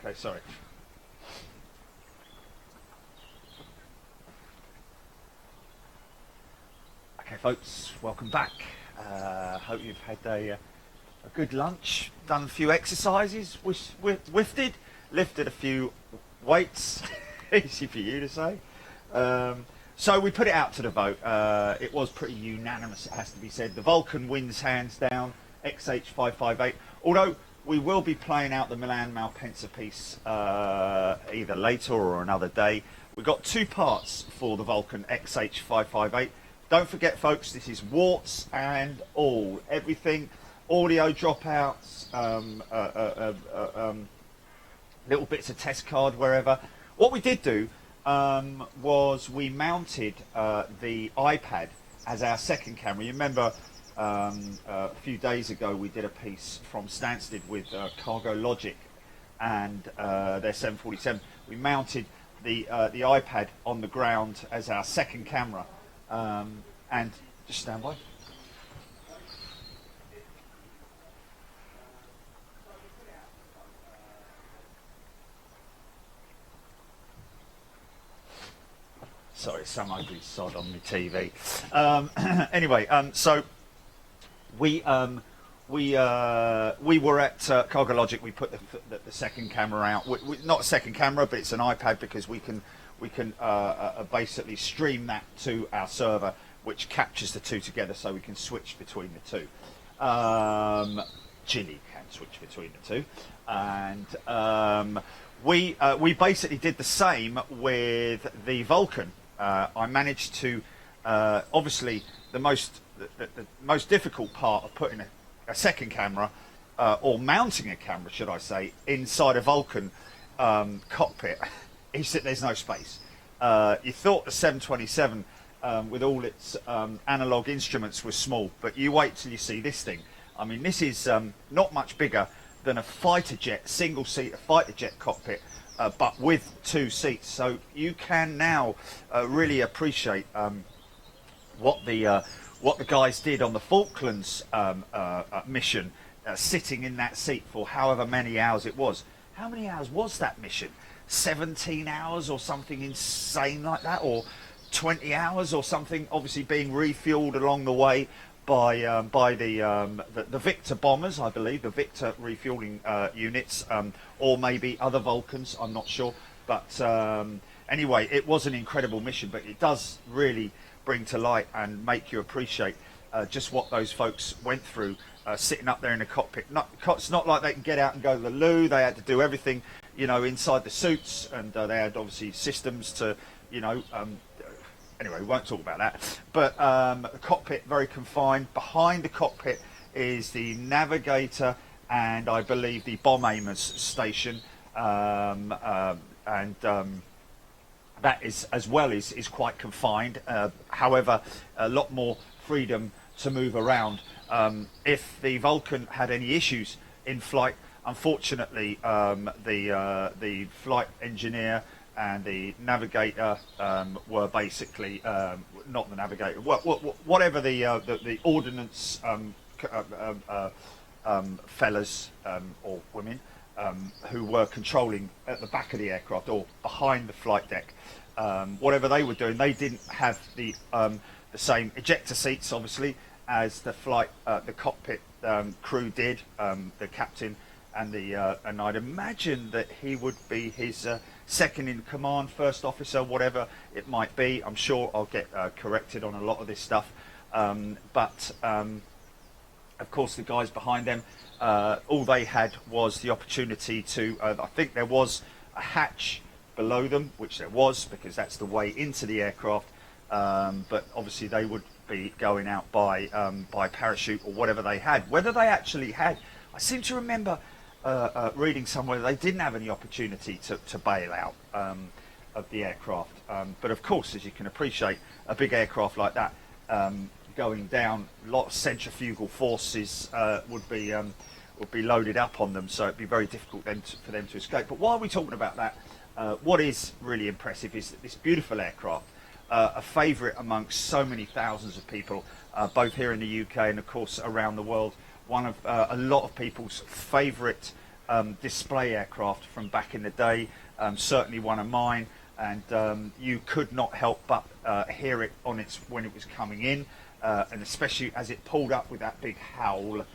Okay, sorry. Okay, folks, welcome back. Hope you've had a good lunch, done a few exercises, lifted a few weights. Easy for you to say. So we put it out to the vote. It was pretty unanimous, it has to be said. The Vulcan wins hands down, XH558. Although we will be playing out the Milan Malpensa piece either later or another day. We've got two parts for the Vulcan XH558. Don't forget, folks, this is warts and all. Everything, audio dropouts, little bits of test card wherever. What we did do was we mounted the iPad as our second camera. You remember a few days ago we did a piece from Stansted with Cargo Logic and their 747. We mounted the iPad on the ground as our second camera. And just stand by. Sorry, some ugly sod on my TV. Anyway, so we were at Cargo Logic. We put the second camera out. Not a second camera, but it's an iPad because we can basically stream that to our server, which captures the two together, so we can switch between the two. Chile can switch between the two, and we basically did the same with the Vulcan. I managed to obviously the most difficult part of putting a second camera or mounting a camera, should I say, inside a Vulcan cockpit is that there's no space. You thought the 727 with all its analog instruments was small, but you wait till you see this thing. I mean, this is not much bigger than a fighter jet, single-seater fighter jet cockpit, but with two seats. So you can now really appreciate what the guys did on the Falklands mission, sitting in that seat for however many hours it was. How many hours was that mission? 17 hours or something insane like that, or 20 hours or something, obviously being refueled along the way by the Victor bombers, I believe, the Victor refueling units, or maybe other Vulcans, I'm not sure. But anyway, it was an incredible mission, but it does really bring to light and make you appreciate just what those folks went through sitting up there in the cockpit. It's not like they can get out and go to the loo. They had to do everything, you know, inside the suits, and they had obviously systems to, you know, anyway, we won't talk about that. But the cockpit, very confined. Behind the cockpit is the navigator and I believe the bomb aimers station. That is, as well, is quite confined. However, a lot more freedom to move around. If the Vulcan had any issues in flight, unfortunately, the flight engineer and the navigator were basically not the navigator. Whatever the ordnance fellas or women who were controlling at the back of the aircraft or behind the flight deck, whatever they were doing, they didn't have the same ejector seats, obviously, as the cockpit crew did, the captain and I'd imagine that he would be his second in command, first officer, whatever it might be. I'm sure I'll get corrected on a lot of this stuff, but of course the guys behind them, all they had was the opportunity to, I think there was a hatch below them, which there was, because that's the way into the aircraft, but obviously they would be going out by parachute or whatever they had. Whether they actually had, I seem to remember reading somewhere they didn't have any opportunity to bail out of the aircraft, but of course, as you can appreciate, a big aircraft like that going down, a lot of centrifugal forces would be loaded up on them, so it'd be very difficult then for them to escape. But while we're talking about that, what is really impressive is that this beautiful aircraft, a favourite amongst so many thousands of people, both here in the UK and of course around the world, one of a lot of people's favourite display aircraft from back in the day, certainly one of mine, and you could not help but hear it on its when it was coming in, and especially as it pulled up with that big howl.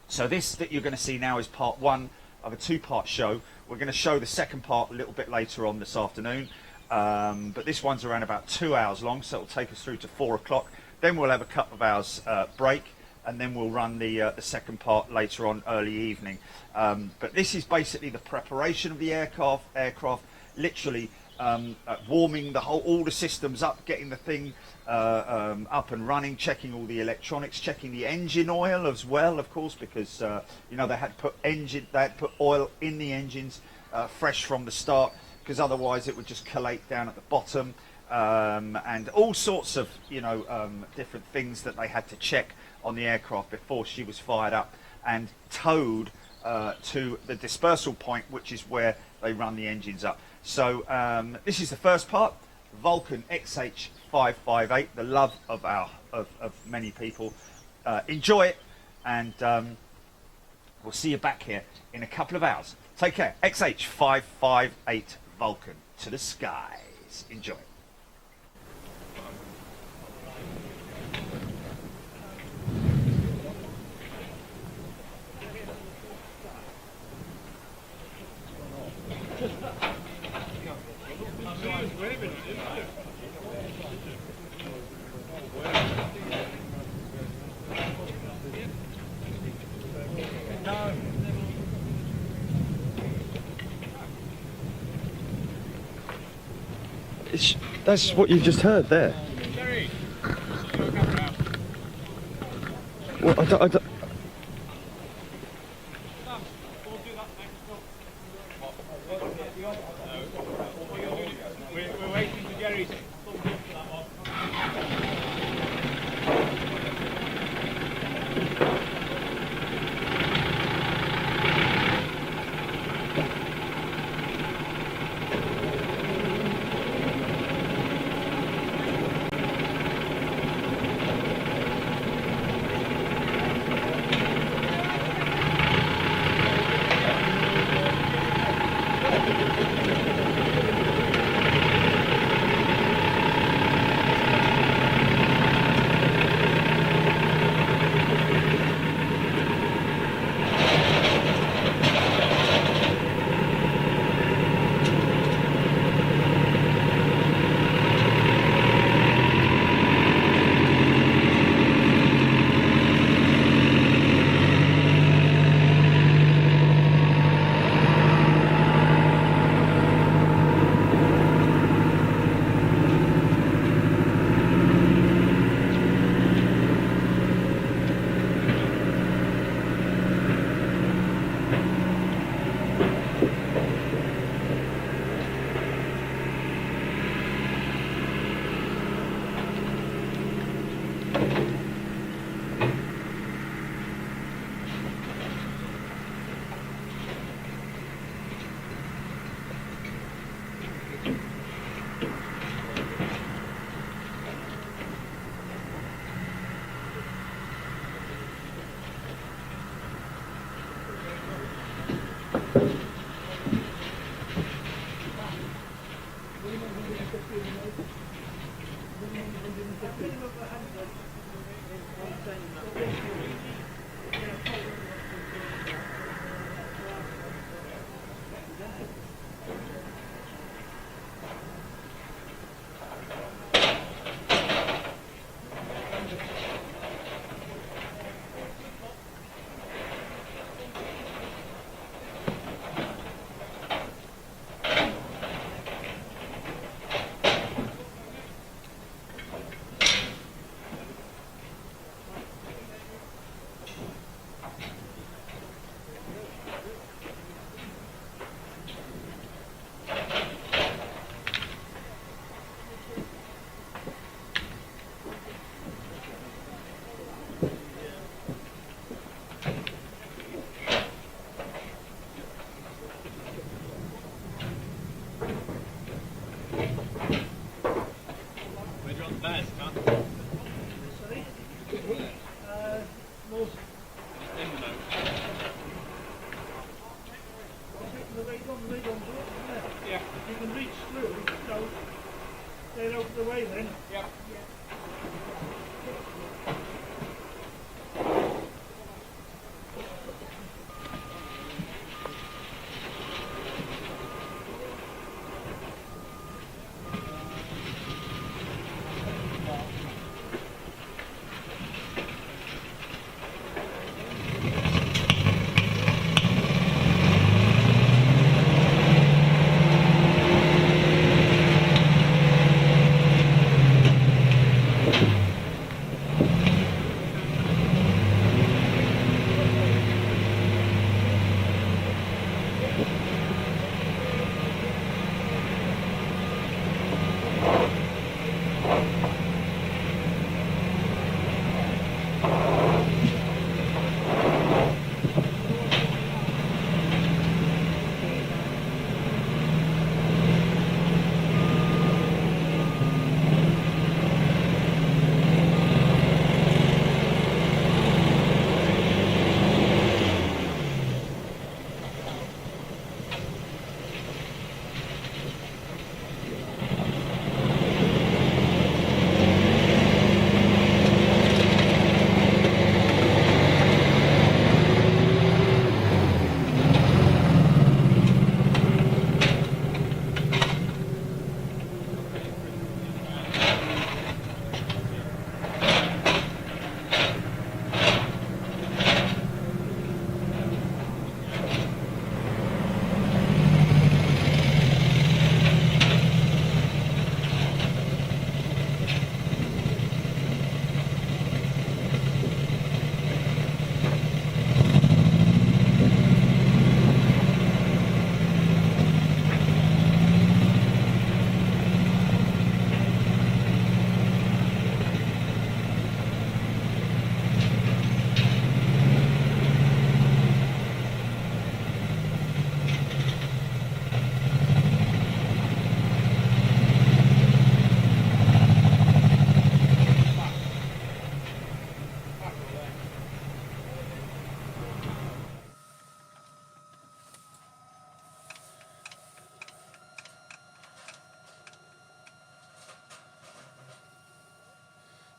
So this that you're going to see now is part one of a two-part show. We're going to show the second part a little bit later on this afternoon, but this one's around about 2 hours long, so it'll take us through to 4 o'clock. Then we'll have a couple of hours break, and then we'll run the second part later on early evening. But this is basically the preparation of the aircraft, literally warming all the systems up, getting the thing up and running, checking all the electronics, checking the engine oil as well, of course, because you know, they had to put oil in the engines fresh from the start, because otherwise it would just collate down at the bottom, and all sorts of, you know, different things that they had to check on the aircraft before she was fired up and towed to the dispersal point, which is where they run the engines up. So this is the first part, Vulcan XH558, the love of many people. Enjoy it, and we'll see you back here in a couple of hours. Take care. XH558 Vulcan to the skies. Enjoy. That's what you've just heard there. Well, I don't... We're waiting for Jerry's thumbs up for that one. can reach through, so they're out of the way then. Yep.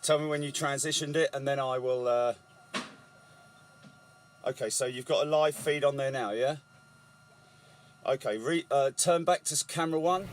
Tell me when you transitioned it, and then I will. Okay, so you've got a live feed on there now, yeah? Okay, turn back to camera 1.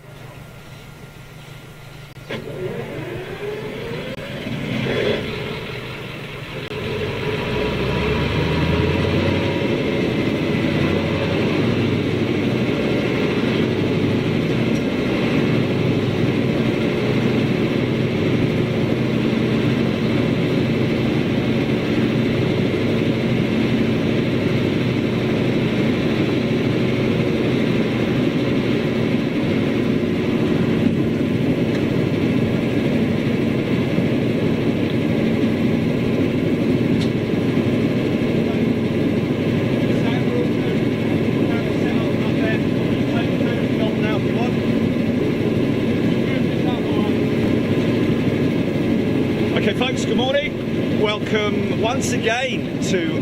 Okay folks, good morning. Welcome once again to,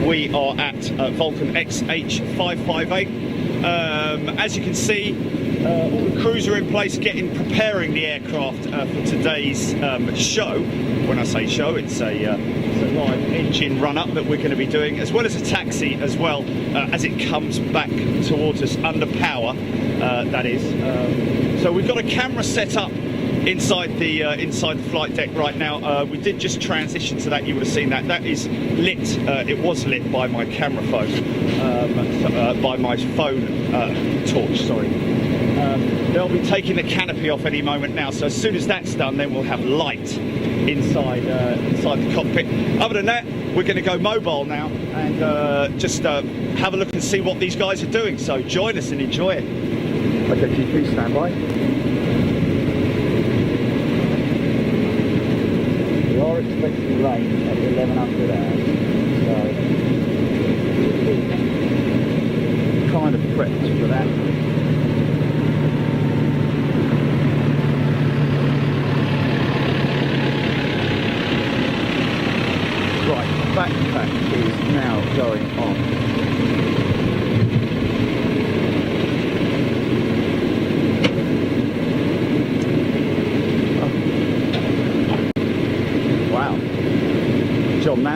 we are at Vulcan XH558. As you can see, all the crews are in place preparing the aircraft for today's show. When I say show, it's a live engine run-up that we're going to be doing, as well as a taxi as well, as it comes back towards us under power, that is. So we've got a camera set up inside the flight deck right now. We did just transition to that. You would have seen that. That is lit. It was lit by my camera phone, by my phone torch. Sorry. They'll be taking the canopy off any moment now. So as soon as that's done, then we'll have light inside the cockpit. Other than that, we're going to go mobile now and just have a look and see what these guys are doing. So join us and enjoy it. Okay, can you please stand by? We are expecting rain at 1100 hours, so kind of prepped for that. Right, backpack is now going on.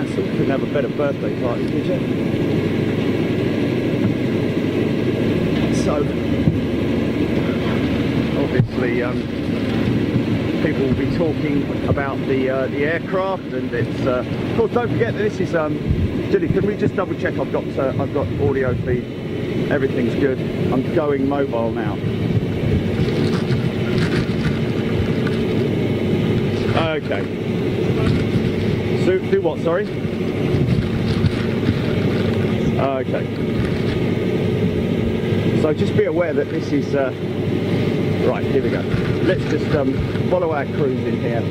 Ansel couldn't have a better birthday party, could you? So, obviously, people will be talking about the aircraft, and it's. Of course, don't forget that this is. Julie, can we just double check? I've got audio feed. Everything's good. I'm going mobile now. Okay. So, do what, sorry? Okay. So just be aware that this is... right, here we go. Let's just follow our cruise in here.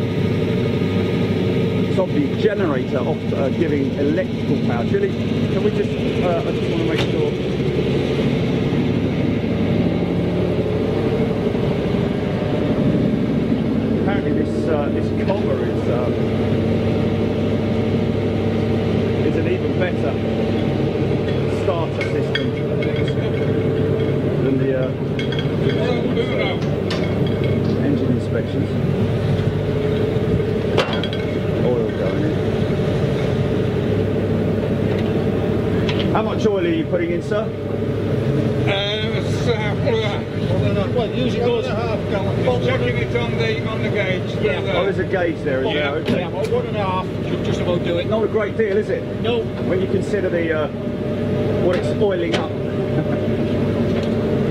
Stop the generator off giving electrical power. Julie, can we just... I just want to make sure... Apparently this collar is an even better starter system than the engine inspections. Oil going in. How much oil are you putting in, sir? Well, usually goes Checking it on the gauge. Yeah. Oh, there's a gauge there, is there? Okay. Yeah, about 1.5 should just about do it. Not a great deal, is it? No. When you consider the what it's oiling up.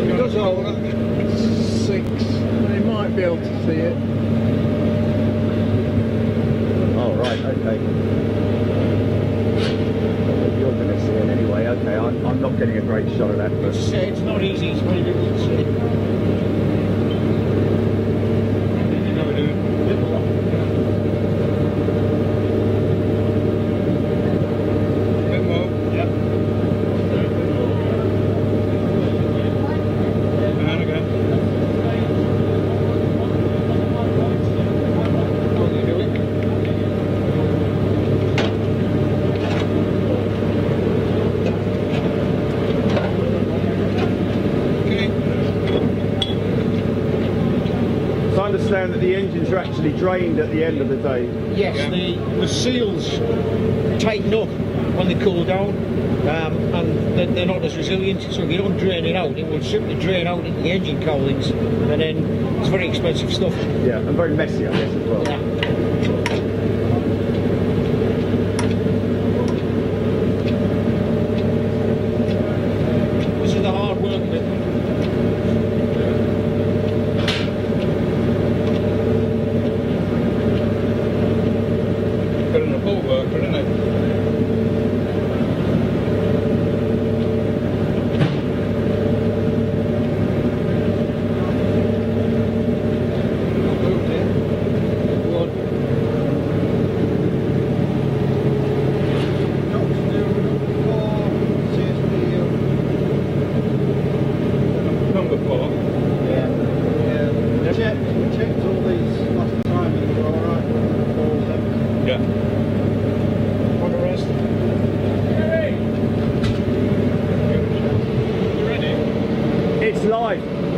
It does all 6. They might be able to see it. Oh, right, okay. You're going to see it anyway. Okay, I'm not getting a great shot of that. But... It's not easy, it's very difficult to see. Understand that the engines are actually drained at the end of the day. Yes, the seals tighten up when they cool down, and they're not as resilient, so if you don't drain it out, it will simply drain out into the engine cowlings, and then it's very expensive stuff. Yeah, and very messy, I guess, as well. Yeah. This is the hard work bit.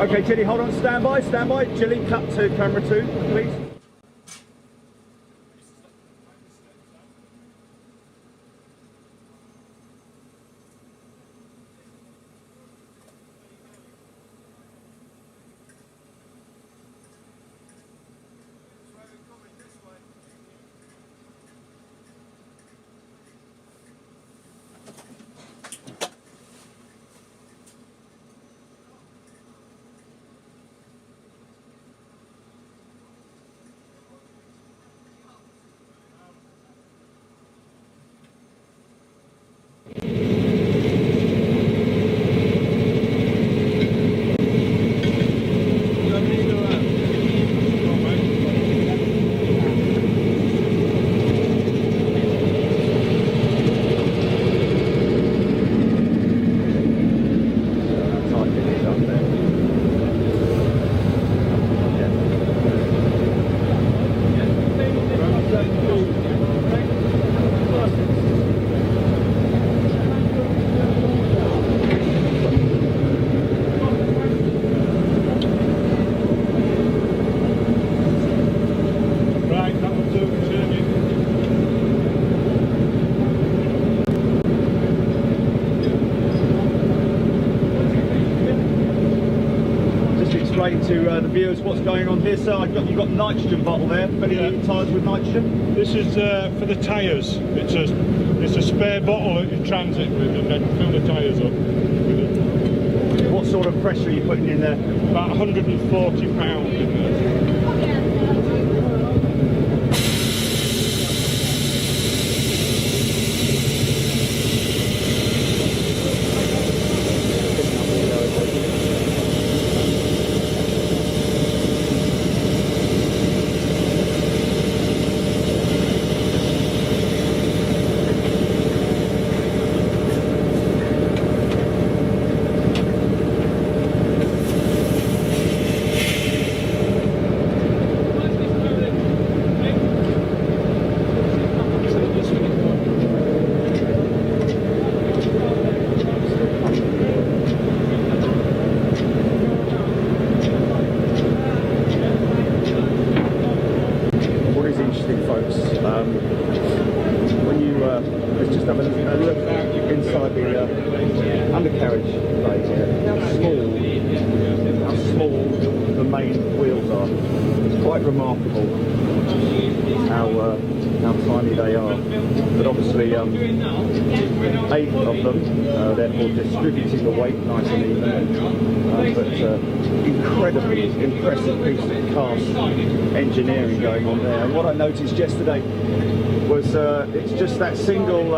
Okay, Chili, hold on, stand by. Chili, cut to camera 2, please. explain to the viewers what's going on here. So you've got nitrogen bottle there, filling your tyres with nitrogen. This is for the tyres. It's a spare bottle that you transit with and then fill the tyres up with it. What sort of pressure are you putting in there? About 140 pounds in there. Let's just have a look inside the undercarriage bay here. How small the main wheels are. It's quite remarkable how tiny they are. But obviously 8 of them, therefore distributing the weight nice and even. But incredibly impressive piece of cast engineering going on there. And what I noticed yesterday was it's just that single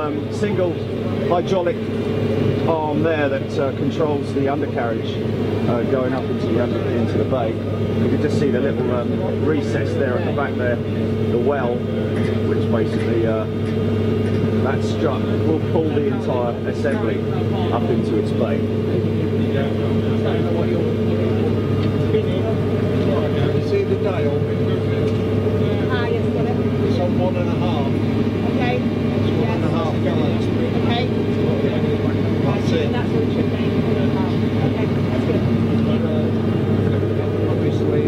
hydraulic arm there that controls the undercarriage going up into the bay. You can just see the little recess there at the back there, the well, which basically that strut will pull the entire assembly up into its bay. See the dial? Ah, yes, got it. It's on 1.5. Okay. It's 1.5 gallons. Okay. That's it. That's what it should be. Okay, that's good. Obviously,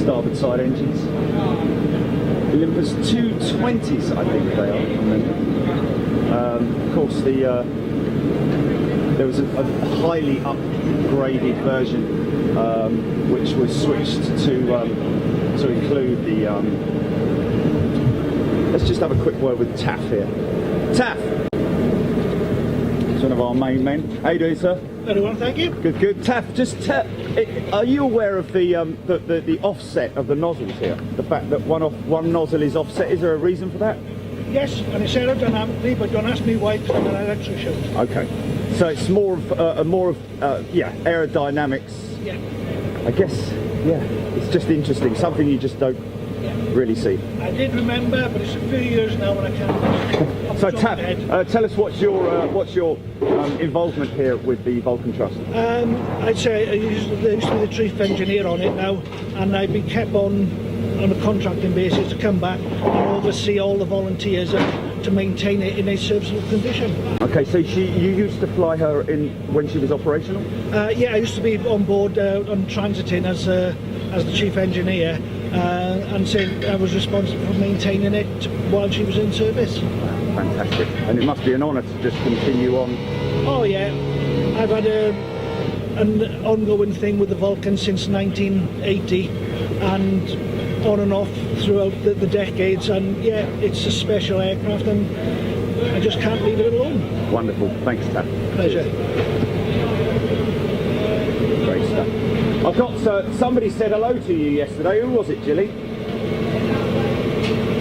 Starboard side engines. Olympus 220s, I think they are. Of course, there was a highly upgraded version which was switched to include the. Let's just have a quick word with Taff here. Taff, it's one of our main men. How you doing, sir? very well, thank you. Good, good. Taff, just are you aware of the offset of the nozzles here? The fact that one nozzle is offset. Is there a reason for that? Yes, and it's aerodynamically, but don't ask me why, because I'm an electrician. Okay, so it's more of aerodynamics. Yeah. I guess, yeah. It's just interesting. Something you just don't really see. I did remember, but it's a few years now when I can't. So Taff, tell us what's your involvement here with the Vulcan Trust? I'd say I used to be the chief engineer on it now, and I've been kept on a contracting basis to come back and oversee all the volunteers to maintain it in a serviceable condition. Okay, so you used to fly her in when she was operational? Yeah, I used to be on board on transiting as the chief engineer, and so I was responsible for maintaining it while she was in service. Fantastic, and it must be an honour to just continue on. Oh yeah, I've had an ongoing thing with the Vulcan since 1980, and on and off throughout the decades, and yeah, it's a special aircraft and I just can't leave it alone. Wonderful, thanks Taff. Pleasure. Great stuff. I've got somebody said hello to you yesterday. Who was it, Gilly?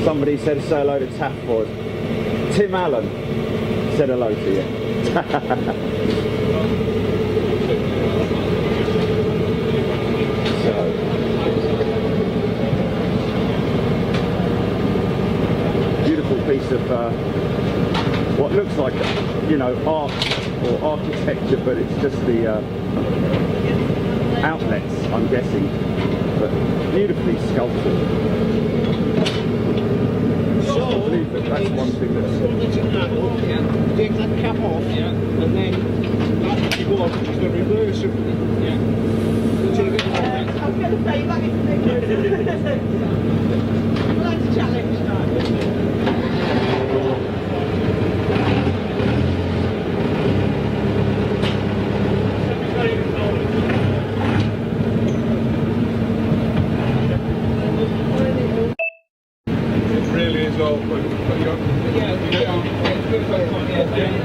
Somebody said say hello to Taff for us. Tim Allen said hello to you. Piece of what looks like, you know, art or architecture, but it's just the outlets, I'm guessing, but beautifully sculpted. So I believe that's one thing that's take that cap off, and then you go on to just the reverse of take it off. I was going to say, that is well, that's a challenge.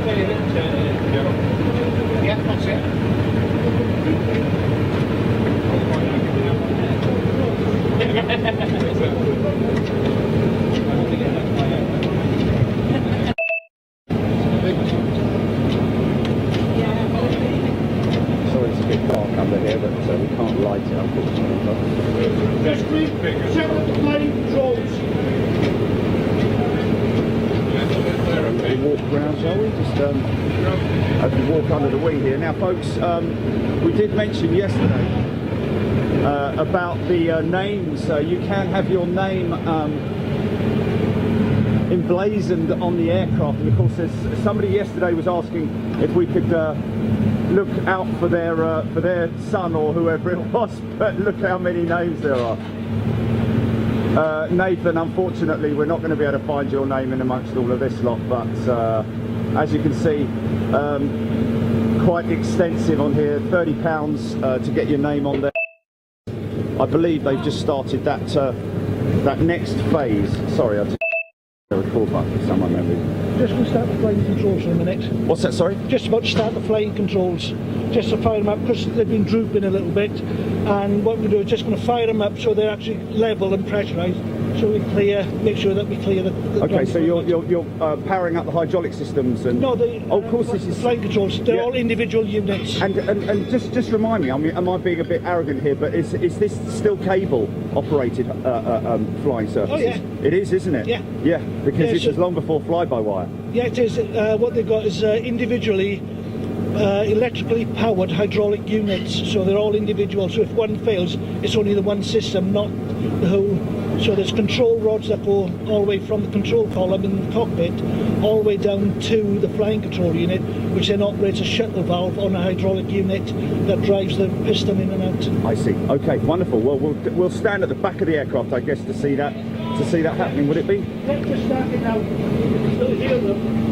Yeah, that's it. So it's a bit dark under here, but we can't light it, unfortunately. Just set up the flying controls. We walk around, shall we? Just as we walk under the wing here. Now, folks, we did mention yesterday about the names. You can have your name emblazoned on the aircraft, and of course, somebody yesterday was asking if we could look out for their son or whoever it was. But look how many names there are. Nathan, unfortunately, we're not going to be able to find your name in amongst all of this lot, but as you can see, quite extensive on here. £30 to get your name on there. I believe they've just started that that next phase. Sorry, I took the record button for someone maybe. Just going to start the flying controls in a minute. What's that, sorry? Just about to start the flying controls. Just to fire them up because they've been drooping a little bit. And what we do is just going to fire them up so they're actually level and pressurised. So we make sure that we clear the Okay, so you're powering up the hydraulic systems and... No, oh, of course, this the is... flight controls, they're yeah. all individual units. And just remind me, am I being a bit arrogant here, but is this still cable operated flying surfaces? Oh, yeah. It is, isn't it? Yeah. Yeah, because Yeah, this so- is long before fly-by-wire. Yeah, it is. What they've got is individually electrically powered hydraulic units, so they're all individual. So if one fails, it's only the one system, not the whole. So there's control rods that go all the way from the control column in the cockpit all the way down to the flying control unit, which then operates a shuttle valve on a hydraulic unit that drives the piston in and out. I see. Okay, wonderful. Well, we'll stand at the back of the aircraft, I guess, to see that happening. Would it be? Let's just start it now. You can still hear them.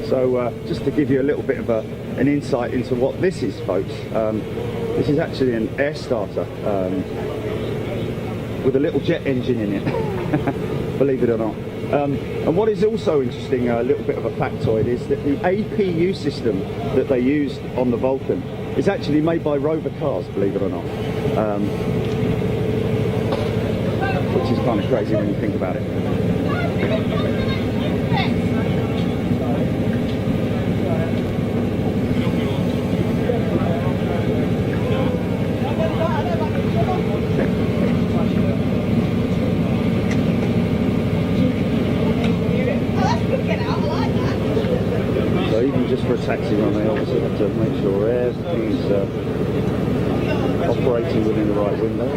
So just to give you a little bit of an insight into what this is, folks, this is actually an air starter with a little jet engine in it, believe it or not. And what is also interesting, a little bit of a factoid, is that the APU system that they used on the Vulcan is actually made by Rover Cars, believe it or not. Which is kind of crazy when you think about it. So even just for a taxi run, they obviously have to make sure everything's operating within the right window.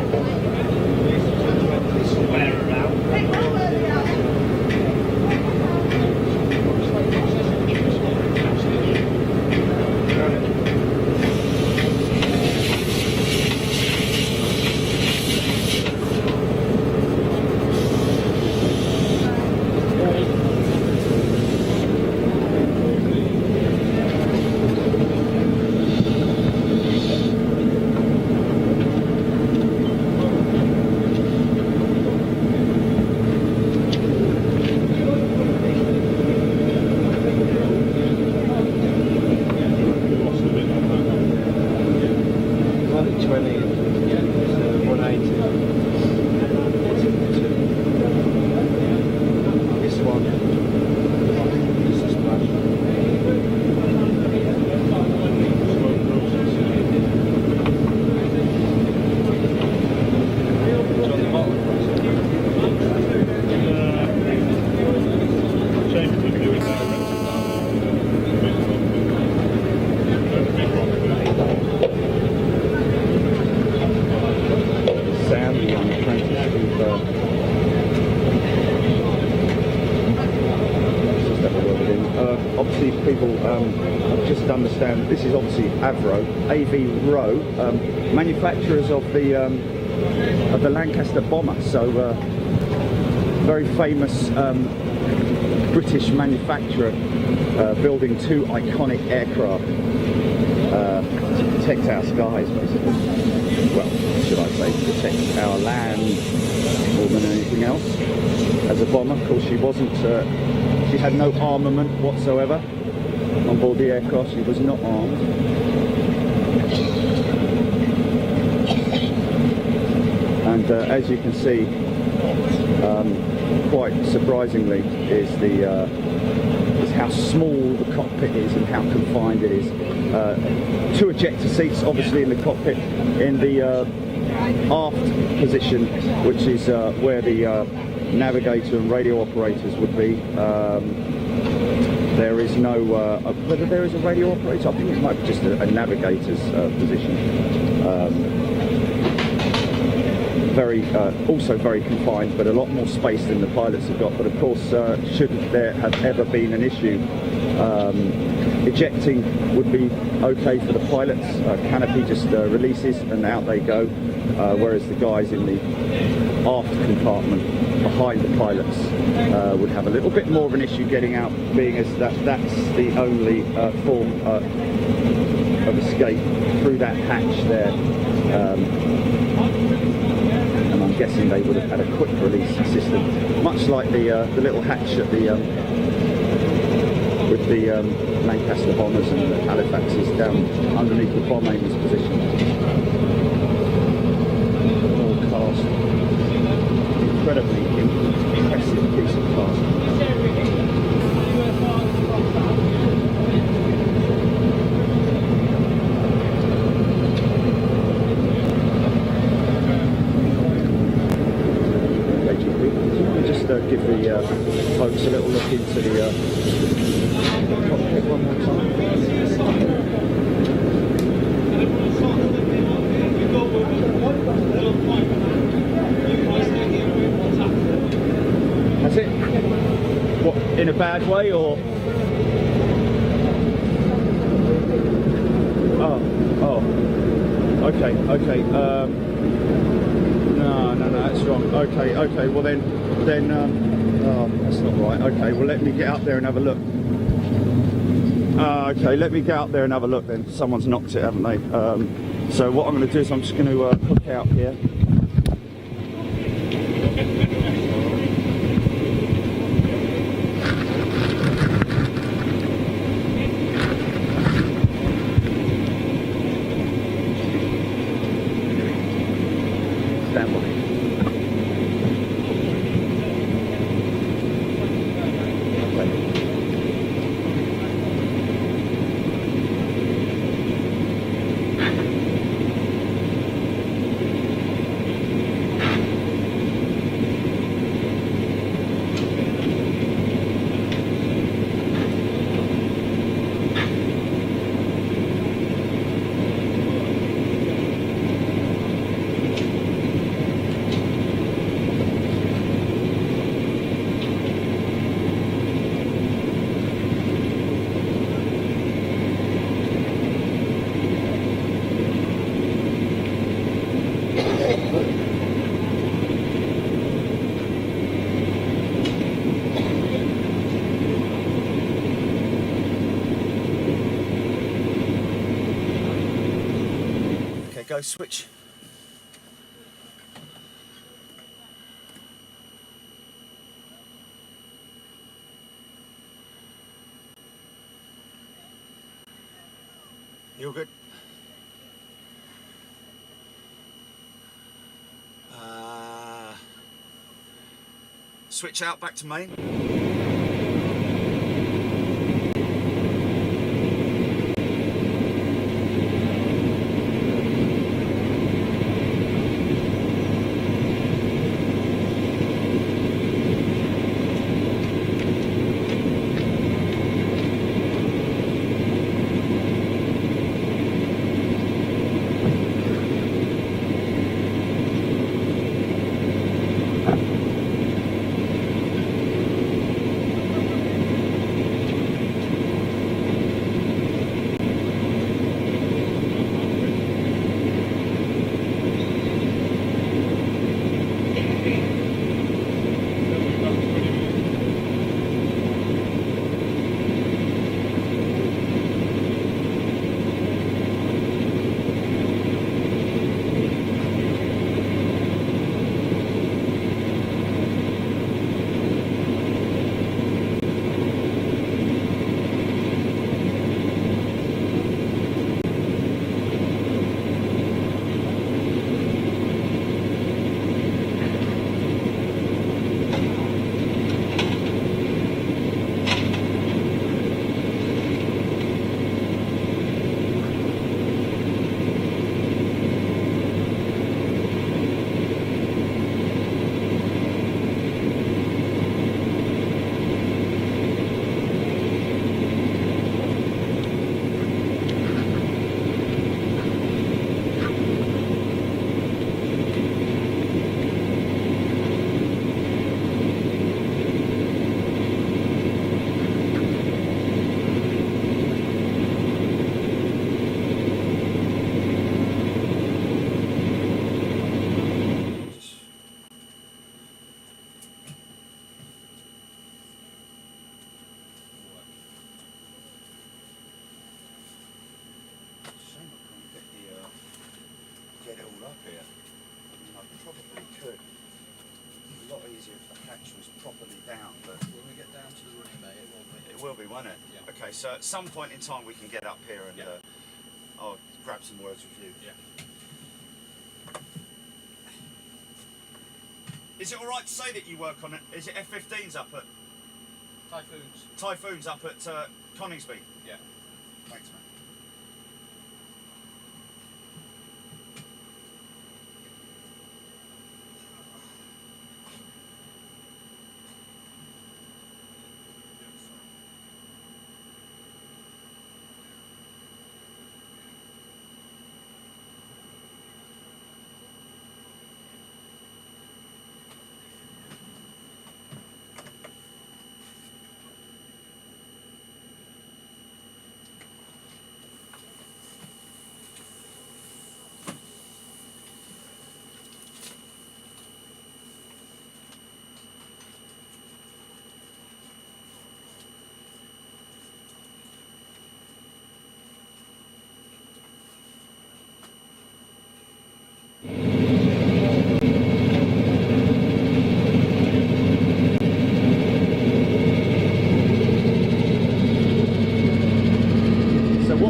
Obviously, people just understand this is obviously AV-Row, manufacturers of the Lancaster bomber. So, very famous British manufacturer, building two iconic aircraft to protect our skies, basically. Well, should I say, protect our land more than anything else. As a bomber, of course, she wasn't. She had no armament whatsoever on board the aircraft. She was not armed. And as you can see, quite surprisingly, is how small the cockpit is and how confined it is. Two ejector seats, obviously, in the cockpit. In the aft position, which is where the navigator and radio operators would be. There is no, whether there is a radio operator, I think it might be just a navigator's position. Also very confined, but a lot more space than the pilots have got. But of course, should there have ever been an issue, ejecting would be okay for the pilots. Canopy just releases and out they go, whereas the guys in the aft compartment behind the pilots would have a little bit more of an issue getting out, being as that's the only form of escape through that hatch there. And I'm guessing they would have had a quick release system, much like the little hatch at the with the Lancaster bombers and the Halifaxes down underneath the bomb aimer's position. All cast. Incredibly impressive piece of cast. Give the folks a little look into the cockpit one more time. That's it? What, in a bad way or? Okay. No, that's wrong. Okay, well then, oh, that's not right. Okay, well let me get up there and have a look. Okay, let me get out there and have a look then. Someone's knocked it, haven't they? So what I'm going to do is I'm just going to hook out here. Stand by. Okay, go switch. You're good. Switch out back to main. Get it all up here. I mean, I probably could. It's a lot easier if the hatch was properly down, but When we get down to the running, mate, it won't be. it will be, won't it? Yeah. Okay, so at some point in time we can get up here and Yeah. I'll grab some words with you. Yeah. Is it all right to say that you work on it? Is it F-15s up at Typhoons. Coningsby? Yeah. Thanks, man.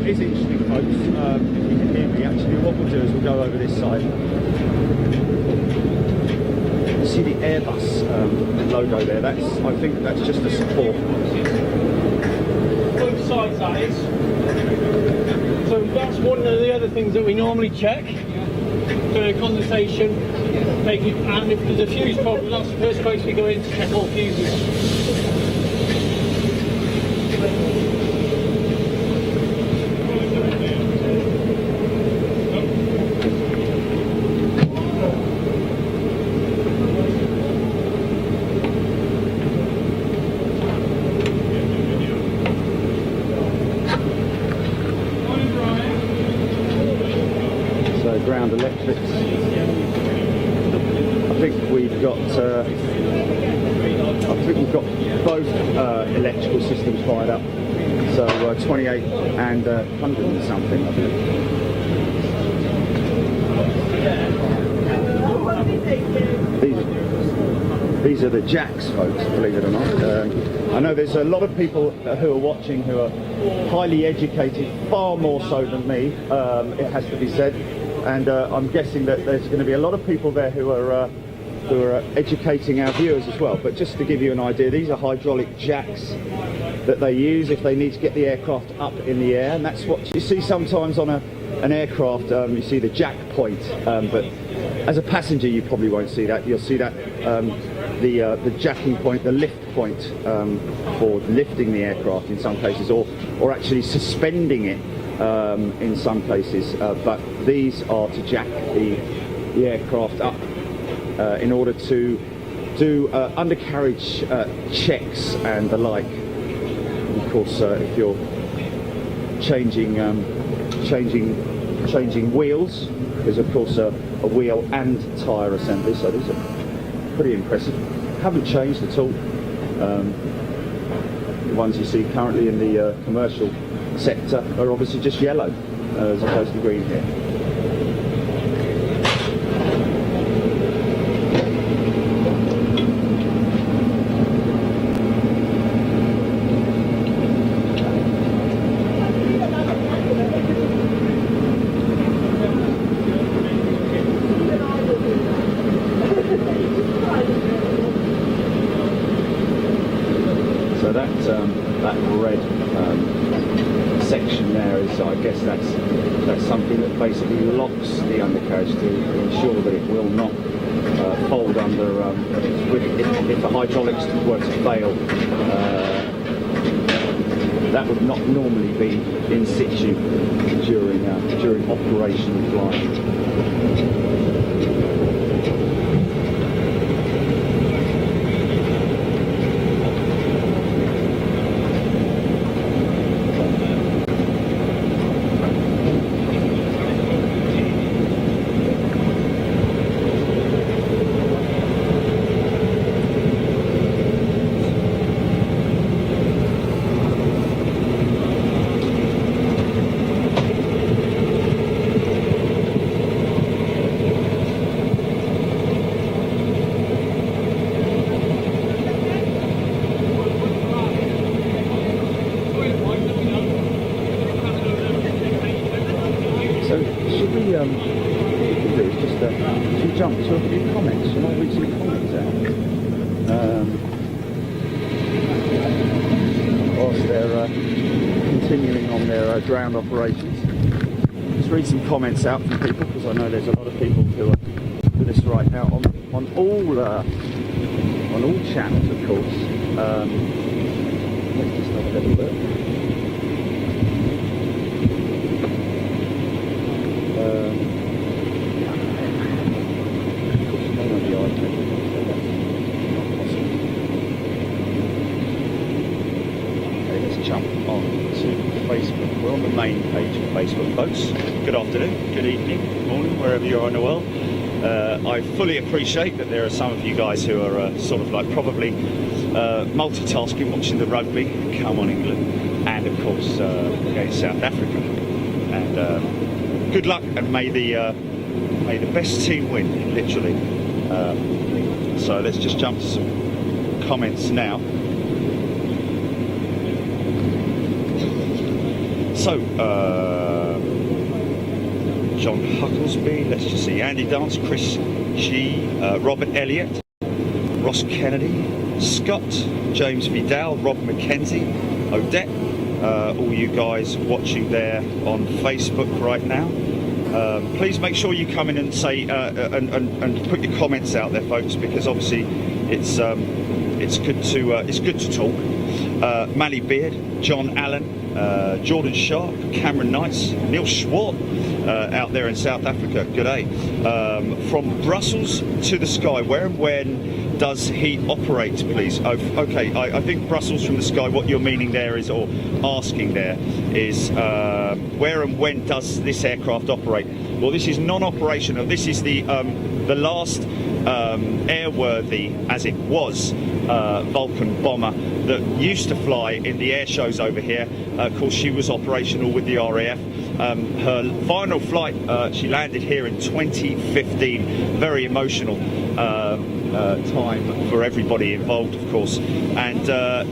Is interesting, folks. If you can hear me, actually, what we'll do is we'll go over this side. See the Airbus logo there? That's, I think that's just a support. Both sides, that is. So that's one of the other things that we normally check for condensation. And if there's a fuse problem, that's the first place we go in to check all fuses. around electrics. I think we've got both electrical systems fired up. So 28 and 100 and something, I believe. These are the jacks, folks, believe it or not. I know there's a lot of people who are watching who are highly educated, far more so than me, it has to be said. And I'm guessing that there's going to be a lot of people there who are educating our viewers as well. But just to give you an idea, these are hydraulic jacks that they use if they need to get the aircraft up in the air. And that's what you see sometimes on an aircraft. You see the jack point, but as a passenger you probably won't see that. You'll see that the jacking point, the lift point for lifting the aircraft in some cases, or actually suspending it in some cases. But these are to jack the aircraft up in order to do undercarriage checks and the like. And of course, if you're changing wheels, there's of course a wheel and tyre assembly. So these are pretty impressive. Haven't changed at all. The ones you see currently in the commercial sector are obviously just yellow as opposed to green here. So that red section there is, I guess that's something that basically locks the undercarriage to ensure that it will not fold under. If the hydraulics were to fail, that would not normally be in situ during operational flight. Jump to a few comments, and I'll read some comments out whilst they're continuing on their ground operations. Just read some comments out from people, because I know there's a lot of people who are with us right now on all channels, of course. Let's just have a little bit. Facebook. We're on the main page of Facebook, folks. Good afternoon, good evening, good morning, wherever you are in the world. I fully appreciate that there are some of you guys who are sort of like probably multitasking, watching the rugby, come on England, and of course against South Africa. And good luck, and may the best team win, literally. So let's just jump to some comments now. So, John Hucklesby, let's just see, Andy Dance, Chris G, Robert Elliott, Ross Kennedy, Scott, James Vidal, Rob McKenzie, Odette, all you guys watching there on Facebook right now. Please make sure you come in and say and put your comments out there, folks, because obviously it's good to talk. Mally Beard, John Allen, Jordan Sharp, Cameron Knights, Neil Schwart, out there in South Africa. Good day. From Brussels to the sky, where and when does he operate, please? Oh, okay, I think Brussels from the sky, what you're meaning there is, or asking there, is where and when does this aircraft operate? Well, this is non-operational. This is the last airworthy, as it was, Vulcan bomber that used to fly in the air shows over here. Of course, she was operational with the RAF. Her final flight, she landed here in 2015. Very emotional time for everybody involved, of course. And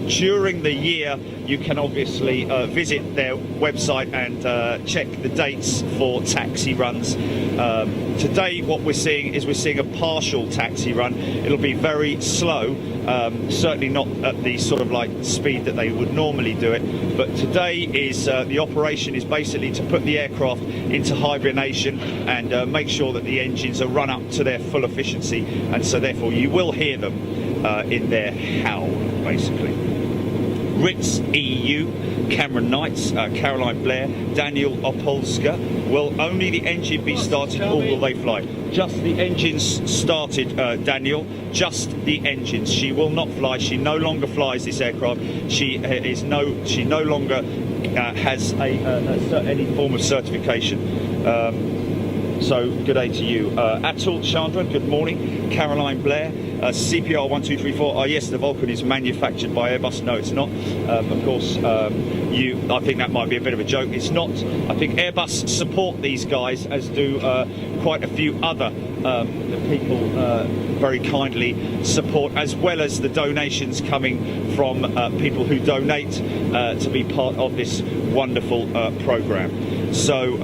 during the year, you can obviously visit their website and check the dates for taxi runs. Today, what we're seeing is a partial taxi run. It'll be very slow, certainly not at the sort of like speed that they would normally do it. But today is the operation is basically to put the aircraft into hibernation and make sure that the engines are run up to their full efficiency, and so therefore you will hear them in their howl, basically. Ritz EU, Cameron Knights, Caroline Blair, Daniel Opolska. Will only the engine be started, or will they fly? Just the engines started, Daniel. Just the engines. She will not fly. She no longer flies this aircraft. She no longer has any form of certification. So good day to you. Atul Chandra, good morning. Caroline Blair, CPR 1234. Oh yes, the Vulcan is manufactured by Airbus. No, it's not. Of course, I think that might be a bit of a joke. It's not. I think Airbus support these guys, as do quite a few other people very kindly support, as well as the donations coming from people who donate to be part of this wonderful program. So.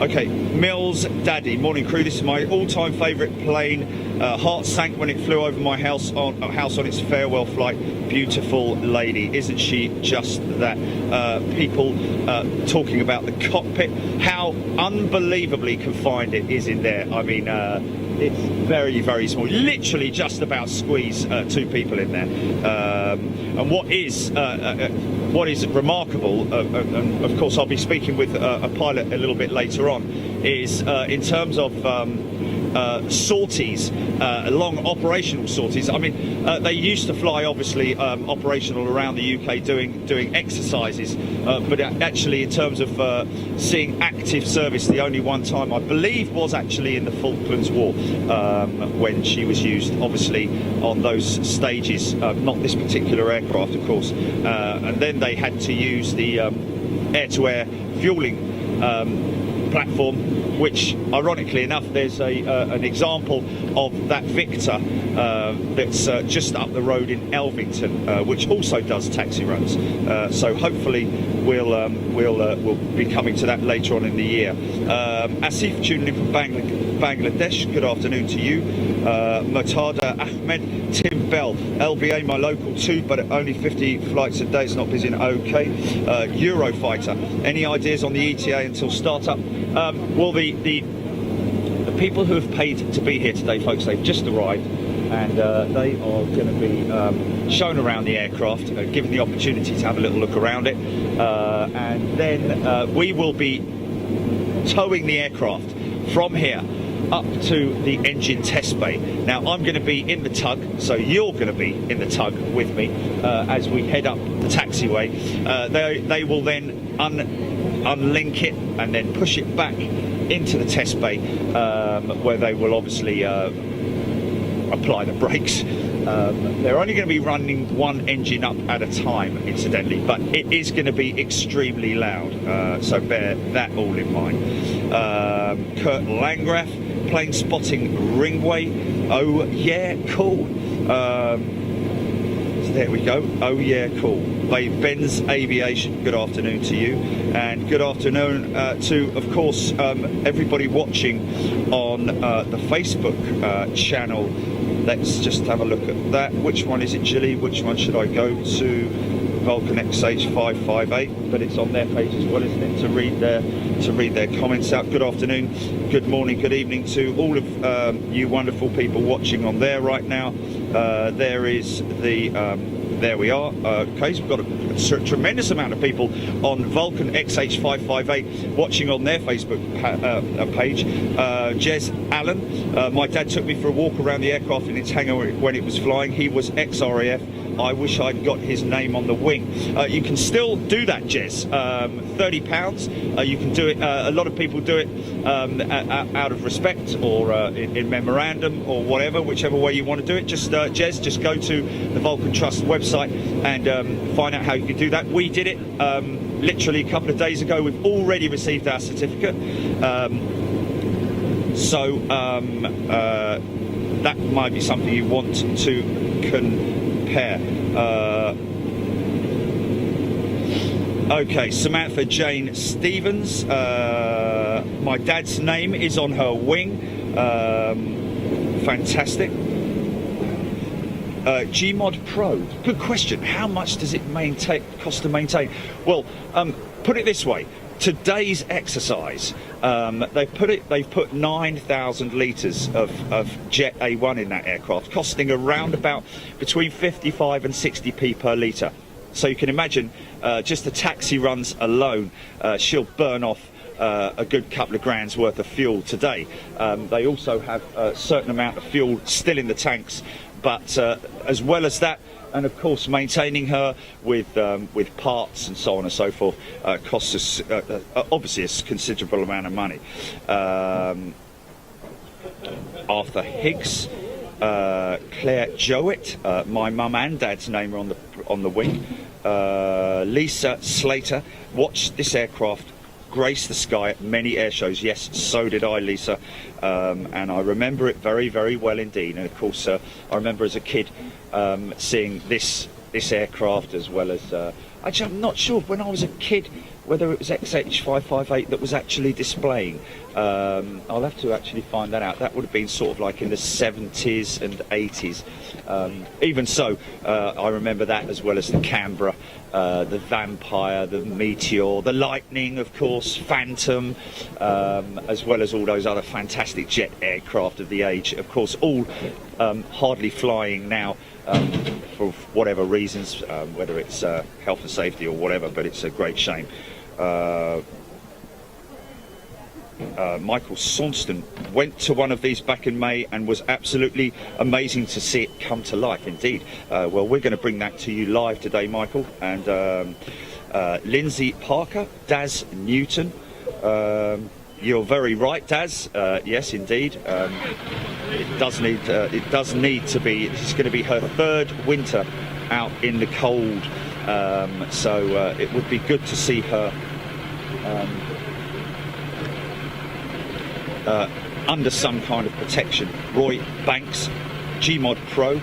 Okay, Mills Daddy, morning crew. This is my all-time favourite plane. Heart sank when it flew over my house on its farewell flight. Beautiful lady, isn't she just that? People talking about the cockpit, how unbelievably confined it is in there. I mean, it's very, very small. Literally just about squeeze two people in there. And what is remarkable, and of course I'll be speaking with a pilot a little bit later on, is in terms of sorties, long operational sorties. I mean, they used to fly obviously operational around the UK doing exercises, but actually in terms of seeing active service, the only one time I believe was actually in the Falklands War, when she was used obviously on those stages, not this particular aircraft of course, and then they had to use the air-to-air fueling platform, which ironically enough there's an example of that Victor that's just up the road in Elvington, which also does taxi runs, so hopefully we'll be coming to that later on in the year. Asif tuning in from Bangladesh, good afternoon to you. Mutada Ahmed, Tim Bell, LBA my local too, but only 50 flights a day, it's not busy. Okay. Eurofighter, any ideas on the ETA until startup? Well, the people who have paid to be here today, folks, they've just arrived, and they are going to be shown around the aircraft, given the opportunity to have a little look around it, and then we will be towing the aircraft from here up to the engine test bay. Now I'm going to be in the tug, so you're going to be in the tug with me as we head up the taxiway. They will then unlink it and then push it back into the test bay, where they will obviously apply the brakes. They're only going to be running one engine up at a time, incidentally, but it is going to be extremely loud, so bear that all in mind. Kurt Langrath, plane spotting Ringway. Oh yeah, cool. So there we go. Oh yeah, cool. Ben's Aviation, good afternoon to you, and good afternoon to, of course, everybody watching on the Facebook channel. Let's just have a look at that. Which one is it, Jilly? Which one should I go to? Vulcan XH558, but it's on their page as well, isn't it, to read their comments out. Good afternoon, good morning, good evening to all of you wonderful people watching on there right now. There is the there we are. Okay, so we've got a tremendous amount of people on Vulcan XH558 watching on their Facebook page. Jez Allen, my dad took me for a walk around the aircraft in its hangar when it was flying. He was ex-RAF. I wish I'd got his name on the wing. You can still do that, Jez. £30. You can do it. A lot of people do it out of respect or in memorandum or whatever, whichever way you want to do it. Just Jez, just go to the Vulcan Trust website and find out how you can do that. We did it literally a couple of days ago. We've already received our certificate. So that might be something you want to compare. Okay, Samantha Jane Stevens. My dad's name is on her wing. Fantastic. Gmod Pro. Good question. How much does it cost to maintain? Well, put it this way. Today's exercise, they've put 9,000 litres of Jet A1 in that aircraft, costing around about between 55 and 60p per litre. So you can imagine just the taxi runs alone, she'll burn off a good couple of grand's worth of fuel today. They also have a certain amount of fuel still in the tanks, but as well as that, and of course maintaining her with parts and so on and so forth costs us obviously a considerable amount of money. Arthur Higgs, Claire Jowett, my mum and dad's name are on the wing. Lisa Slater, watched this aircraft grace the sky at many air shows. Yes, so did I, Lisa, and I remember it very, very well indeed. And of course, I remember as a kid seeing this aircraft as well as. Actually, I'm not sure when I was a kid whether it was XH558 that was actually displaying. I'll have to actually find that out. That would have been sort of like in the 70s and 80s. Even so, I remember that as well as the Canberra, the Vampire, the Meteor, the Lightning, of course, Phantom, as well as all those other fantastic jet aircraft of the age. Of course, all hardly flying now for whatever reasons, whether it's health and safety or whatever, but it's a great shame. Michael Sonston went to one of these back in May and was absolutely amazing to see it come to life indeed. Well, we're going to bring that to you live today, Michael. And Lindsay Parker, Daz Newton, you're very right, Daz. Yes, indeed. It does need to be. It's going to be her third winter out in the cold, so it would be good to see her under some kind of protection. Roy Banks, Gmod Pro.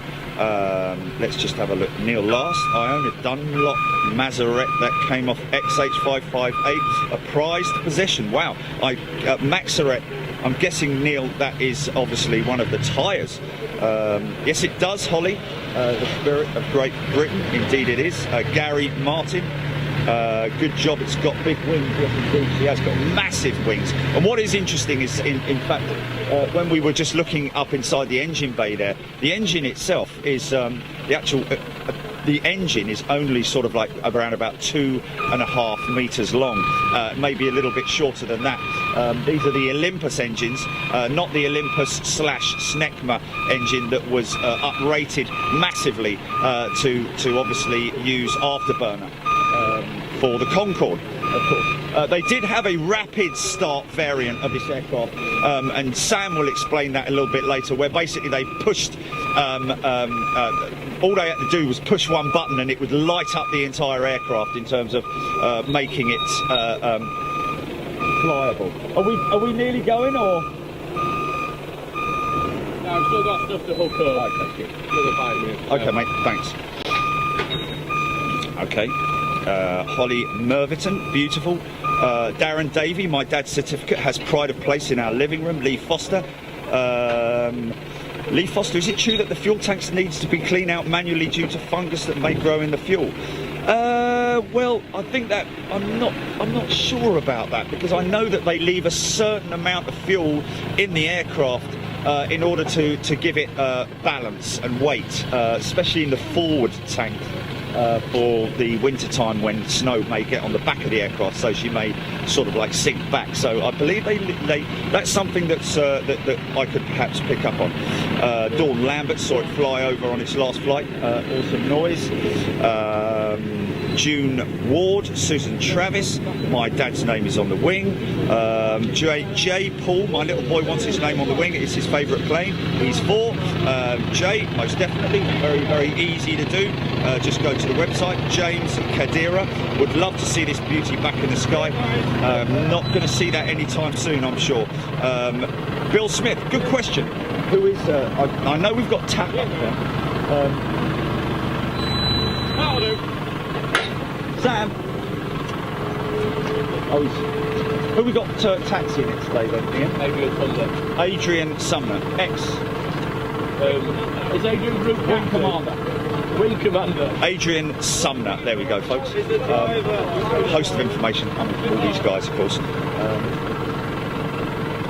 Let's just have a look. Neil Last, I own a Dunlop Mazarette that came off XH558, a prized possession. Wow. Maxarette, I'm guessing, Neil, that is obviously one of the tyres. Yes, it does, Holly. The Spirit of Great Britain, indeed it is. Gary Martin, good job. It's got big wings. Yes, indeed, she has got massive wings. And what is interesting is, in fact, when we were just looking up inside the engine bay there, the engine itself is the engine is only sort of like around about 2.5 meters long, maybe a little bit shorter than that. These are the Olympus engines, not the Olympus / Snecma engine that was uprated massively to obviously use afterburner for the Concorde, of course. They did have a rapid start variant of this aircraft, and Sam will explain that a little bit later, where basically they pushed, all they had to do was push one button and it would light up the entire aircraft in terms of making it flyable. Are we nearly going, or? No, I've still got stuff to hook up. Okay, good. Another 5 minutes. Okay, mate, thanks. Okay. Holly Merverton, beautiful. Darren Davey, my dad's certificate has pride of place in our living room. Lee Foster. Lee Foster, is it true that the fuel tanks needs to be cleaned out manually due to fungus that may grow in the fuel? Well, I think that I'm not sure about that, because I know that they leave a certain amount of fuel in the aircraft in order to give it balance and weight, especially in the forward tank. For the winter time when snow may get on the back of the aircraft, so she may sort of like sink back. So I believe they that's something that's that I could perhaps pick up on. Dawn Lambert saw it fly over on its last flight. Awesome noise. June Ward, Susan Travis, my dad's name is on the wing. Jay Paul, my little boy wants his name on the wing, it's his favourite plane, he's 4. Jay, most definitely, very, very easy to do. Just go to the website. James Kadira, would love to see this beauty back in the sky. Not going to see that anytime soon, I'm sure. Bill Smith, good question. Who is, I know we've got Tap up there. That'll do. Sam. Oh, who we got taxi next day then, Ian? Adrian Sumner. Adrian Sumner, ex. Is Adrian Group Wing Commander. Wing Commander. Adrian Sumner, there we go, folks. Host of information coming from all these guys, of course.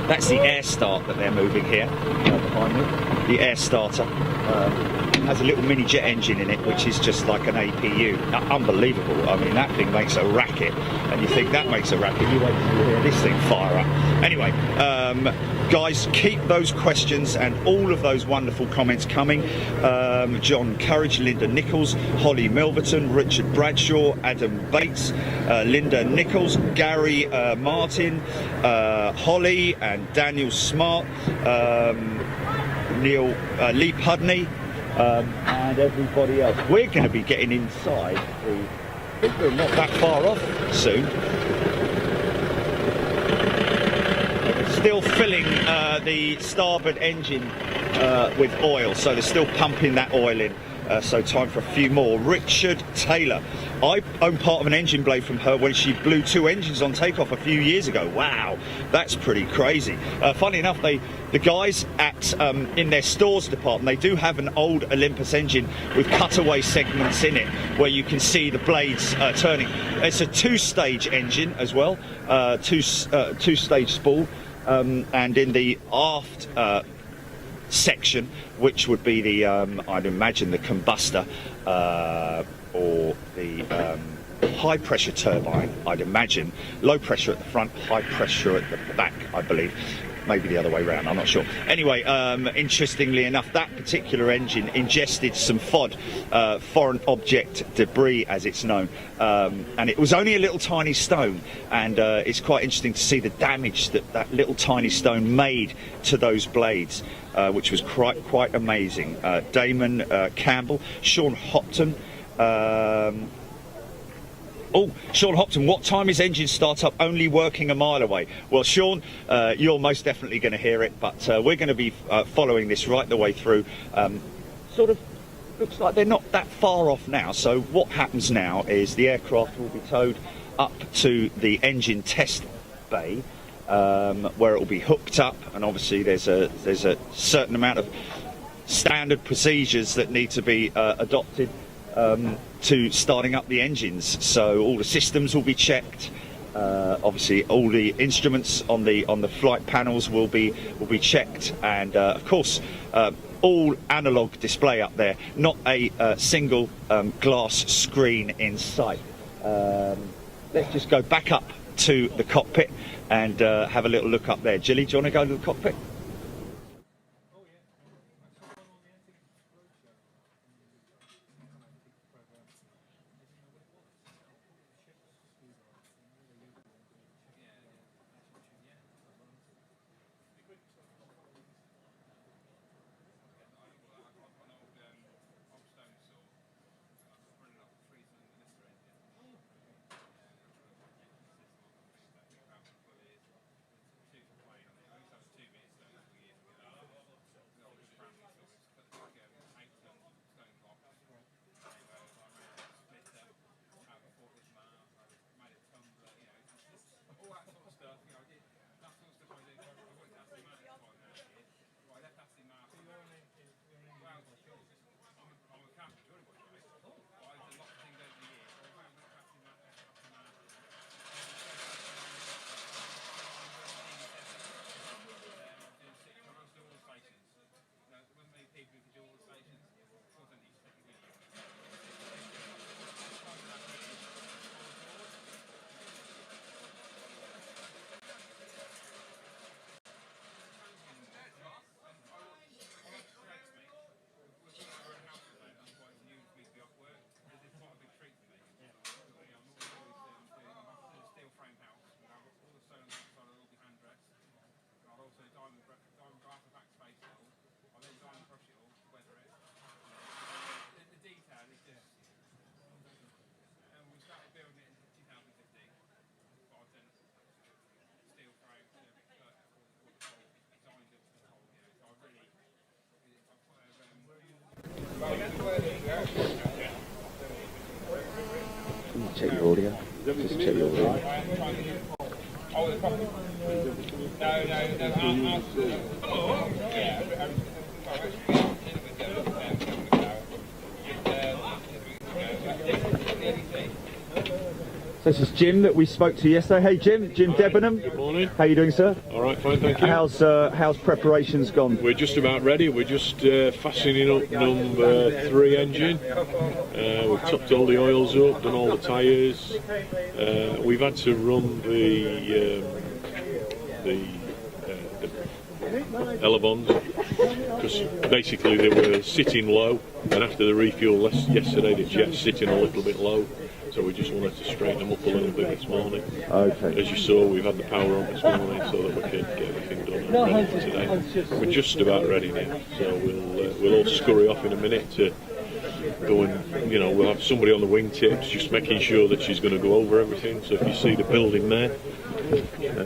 That's the air start that they're moving here, behind me. The air starter. Has a little mini jet engine in it, which is just like an APU. Unbelievable. I mean, that thing makes a racket, and you think that makes a racket, you wait till you hear this thing fire up. Anyway, guys, keep those questions and all of those wonderful comments coming. John Courage, Linda Nichols, Holly Milverton, Richard Bradshaw, Adam Bates, Linda Nichols, Gary Martin, Holly and Daniel Smart, Neil Lee Pudney, and everybody else. We're going to be getting inside. I think we're not that far off soon. They're still filling the starboard engine with oil, so they're still pumping that oil in. So time for a few more. Richard Taylor. I own part of an engine blade from her when she blew 2 engines on takeoff a few years ago. Wow, that's pretty crazy. Funny enough, the guys at in their stores department, they do have an old Olympus engine with cutaway segments in it where you can see the blades turning. It's a 2-stage engine as well, two-stage spool, and in the aft section, which would be the I'd imagine the combustor or the high pressure turbine, I'd imagine. Low pressure at the front, high pressure at the back, I believe. Maybe the other way around, I'm not sure. Anyway, interestingly enough, that particular engine ingested some FOD, foreign object debris as it's known, and it was only a little tiny stone, and it's quite interesting to see the damage that little tiny stone made to those blades, which was quite amazing. Damon Campbell, Sean Hopton. Sean Hopton, what time is engine start up? Only working a mile away. Well, Sean, you're most definitely going to hear it, but we're going to be following this right the way through. Sort of looks like they're not that far off now. So what happens now is the aircraft will be towed up to the engine test bay, where it will be hooked up, and obviously there's a certain amount of standard procedures that need to be adopted to starting up the engines. So all the systems will be checked. Obviously, all the instruments on the flight panels will be checked, and of course, all analog display up there, not a single glass screen in sight. Let's just go back up to the cockpit and have a little look up there. Jilly, do you want to go to the cockpit? Check your audio. Just check your audio. So this is Jim that we spoke to yesterday. Hey Jim Debenham. Good morning. How you doing, sir? All right, fine, thank you. How's preparations gone? We're just about ready. We're just fastening up number 3 engine. We've topped all the oils up, done all the tyres. We've had to run the elevons because basically they were sitting low, and after the refuel yesterday the jet's sitting a little bit low. So we just wanted to straighten them up a little bit this morning. Okay. As you saw, we've had the power on this morning so that we can get everything done and ready for today. We're just about ready now, so we'll all scurry off in a minute to go and, we'll have somebody on the wingtips just making sure that she's going to go over everything. So if you see the building there,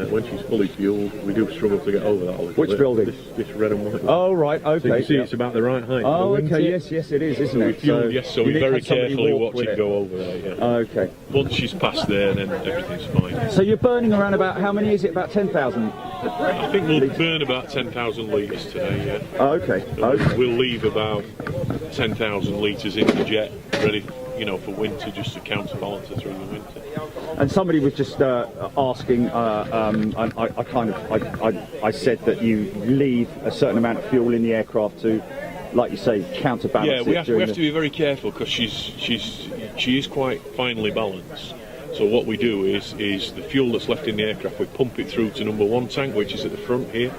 when she's fully fueled, we do struggle to get over that a little bit. Which building? This red and white. Oh, right, okay. So you can see it's about the right height. Oh, okay, yes, it is, isn't it? Fueled, yes, so we very carefully watch it go over there, yeah. Okay. Once she's past there, then everything's fine. So you're burning around about, how many is it, about 10,000? I think we'll burn about 10,000 litres today, yeah. Oh, okay. We'll leave about 10,000 litres in the jet, ready, for winter, just to counterbalance it through the winter. And somebody was just asking, I said that you leave a certain amount of fuel in the aircraft to, like you say, counterbalance. Yeah, we have to be very careful because she is quite finely balanced. So what we do is the fuel that's left in the aircraft, we pump it through to number 1 tank, which is at the front here.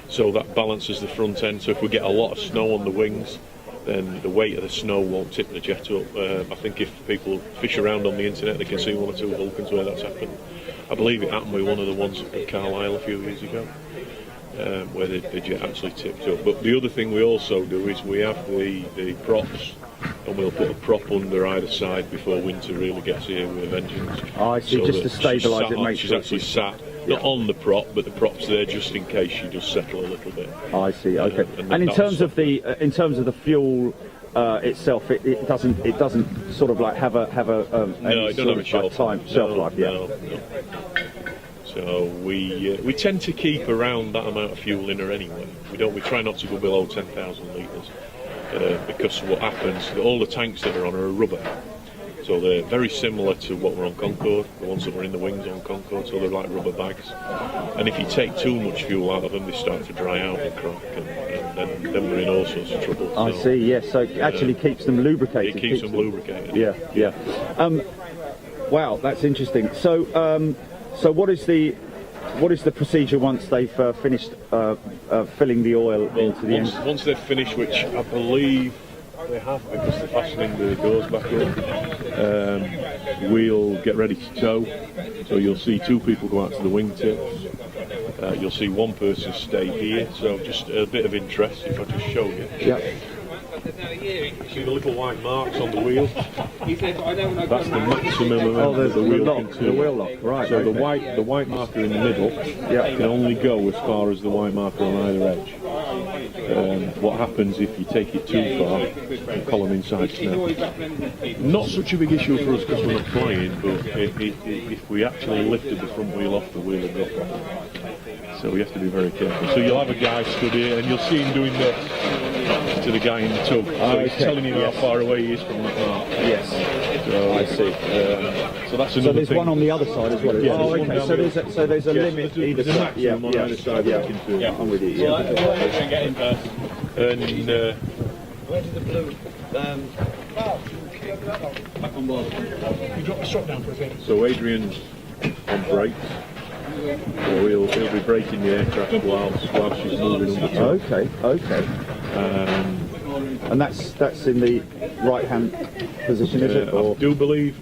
So that balances the front end. So if we get a lot of snow on the wings, then the weight of the snow won't tip the jet up. I think if people fish around on the internet, they can see 1 or 2 Vulcans where that's happened. I believe it happened with one of the ones at Carlisle a few years ago, where the jet actually tipped up. But the other thing we also do is we have the props, and we'll put a prop under either side before winter really gets here with engines. Oh, I see, so just to stabilise it, make she's sure actually sat, not on the prop, but the prop's there just in case she does settle a little bit. I see, okay. And in terms of the fuel itself, it doesn't sort of like have a no, it doesn't have a shelf life. Shelf life, yeah. No. So we tend to keep around that amount of fuel in her anyway. We try not to go below 10,000 litres. Because what happens, all the tanks that are on are rubber, so they're very similar to what were on Concorde, the ones that were in the wings on Concorde, so they're like rubber bags. And if you take too much fuel out of them, they start to dry out and crack, and then we're in all sorts of trouble. I see, yes, so it actually keeps them lubricated. It keeps them lubricated. Yeah. Wow, that's interesting. So what is the procedure once they've finished filling the oil into the engine? Once they've finished, which I believe they have because they're fastening the doors back up, we'll get ready to tow. So you'll see 2 people go out to the wingtips. You'll see 1 person stay here. So just a bit of interest if I just show you. Yeah. See the little white marks on the wheel? That's the maximum amount that the wheel can turn. The wheel lock, right. So the white marker in the middle can only go as far as the white marker on either edge. What happens if you take it too far, the column inside snaps. Not such a big issue for us because we're not flying, but if we actually lifted the front wheel off, the wheel would go off. So we have to be very careful. So you'll have a guy stood here and you'll see him doing this to the guy in the tug. So he's telling him how far away he is from that mark. Yes. So I see. So that's another there's thing. one on the other side as well. Yeah, oh, okay. So there's a limit either there's a side. maximum on either side. Yeah. I'm with you. Yeah. And Where did the blue back on board? You drop the strap down for a second. so Adrian's on brakes. So he'll be braking the aircraft while she's moving on the top. Okay. And that's in the right-hand position, is it? I do believe.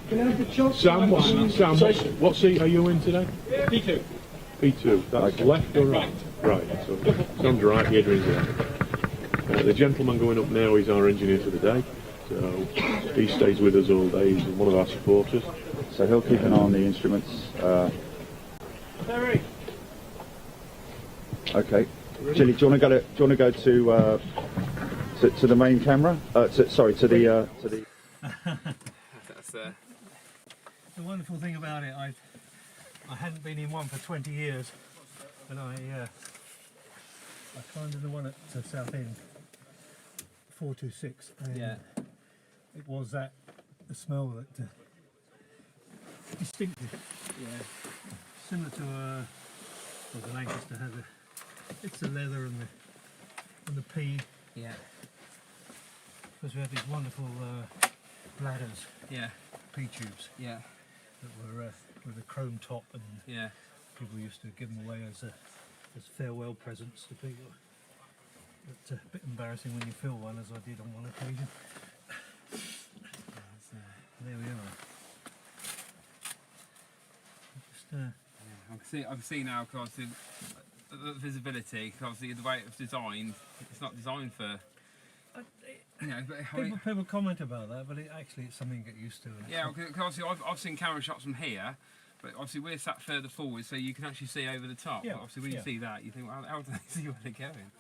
Sam, what seat are you in today? P2. P2. That's left or right? Right. So Sam's right, Adrian's left. The gentleman going up now is our engineer for the day. So he stays with us all day. He's one of our supporters. So he'll keep an eye on the instruments. Okay. Jilly, do you want to go to the main camera? To the. That's The wonderful thing about it, I hadn't been in one for 20 years, and I climbed in the one at Southend, 426, and it was the smell that distinctive. Yeah. Similar to the Lancaster has it's the leather and the pea. Yeah. Because we had these wonderful bladders, Yeah. pea tubes, Yeah. that were with a chrome top, and Yeah. people used to give them away as farewell presents to people. It's a bit embarrassing when you fill one, as I did on one occasion. There we are. Just, I can see now, because the visibility, because obviously the way it was designed, it's not designed for. You know, but people comment about that, but it's something to get used to. yeah, because obviously I've seen camera shots from here, but obviously we're sat further forward, so you can actually see over the top. Yeah, But obviously when you see that, you think, well, how do they see where they're going?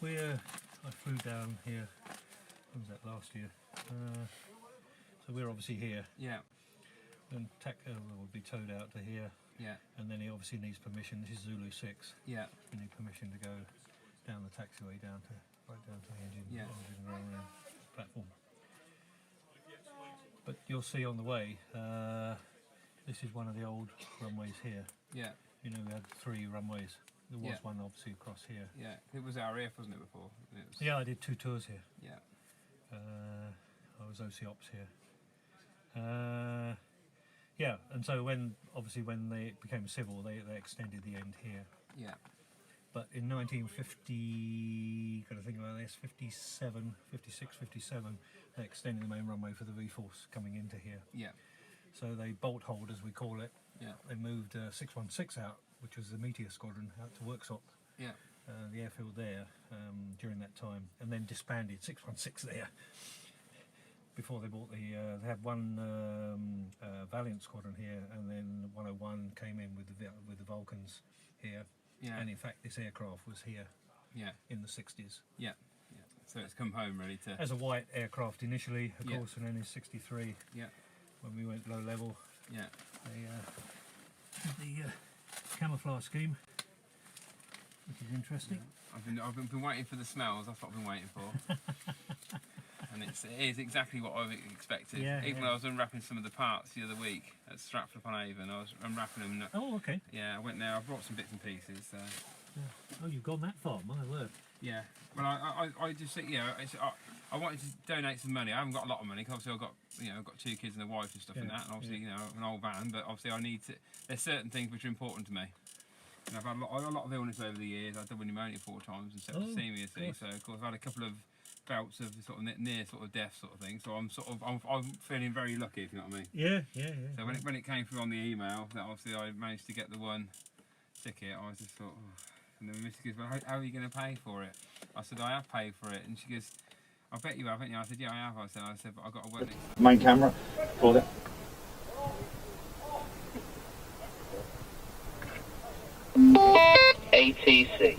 Yeah. I flew down here. When was that, last year? So we're obviously here, Yeah. and will be towed out to here, Yeah. and then he obviously needs permission. This is Zulu 6. Yeah. You need permission to go down the taxiway right down to the engine ground platform. But you'll see on the way, this is one of the old runways here. Yeah. You know, we had 3 runways. There was Yeah. one obviously across here. Yeah. It was RAF, wasn't it, before? It was, Yeah, I did 2 tours here. Yeah. I was OC Ops here. Yeah, and so when they became civil, they extended the end here. Yeah. But in 1950, got to think about this, 57, 56, 57, they extended the main runway for the V-Force coming into here. Yeah. So they bolt hold, as we call it. Yeah. They moved 616 out, which was the Meteor Squadron, out to Worksop, Yeah. the airfield there, during that time, and then disbanded 616 there. Before they bought they had one Valiant Squadron here, and then 101 came in with the Vulcans here. Yeah. And in fact, this aircraft was here Yeah. in the 60s. Yeah. Yeah. So it's come home really to. As a white aircraft initially, of Yeah. course, and then in 63, Yeah. when we went low level, Yeah. they did the camouflage scheme, which is interesting. I've been waiting for the smells. That's what I've been waiting for. And it is exactly what I expected. Yeah, Even yeah. when I was unwrapping some of the parts the other week at Stratford upon Avon, I was unwrapping them. Oh, okay. Yeah, I went there. I brought some bits and pieces. Oh, you've gone that far, my word. Yeah. Well, I just think, you know, I wanted to donate some money. I haven't got a lot of money because obviously I've got 2 kids and a wife and stuff and that, and obviously you know an old van. But obviously I need to. There's certain things which are important to me. And I've had a lot of illness over the years. I've double pneumonia 4 times and septicemia, you see. So of course I've had a couple of bouts of sort of near sort of death sort of thing. So I'm feeling very lucky, if you know what I mean. Yeah. So when it came through on the email that obviously I managed to get the one ticket, I was just thought, oh. And then Missy goes, well, how are you going to pay for it? I said, I have paid for it. And she goes, I bet you have, haven't you? I said, yeah, I have. I said, but I've got to work next. Main camera for that. ATC.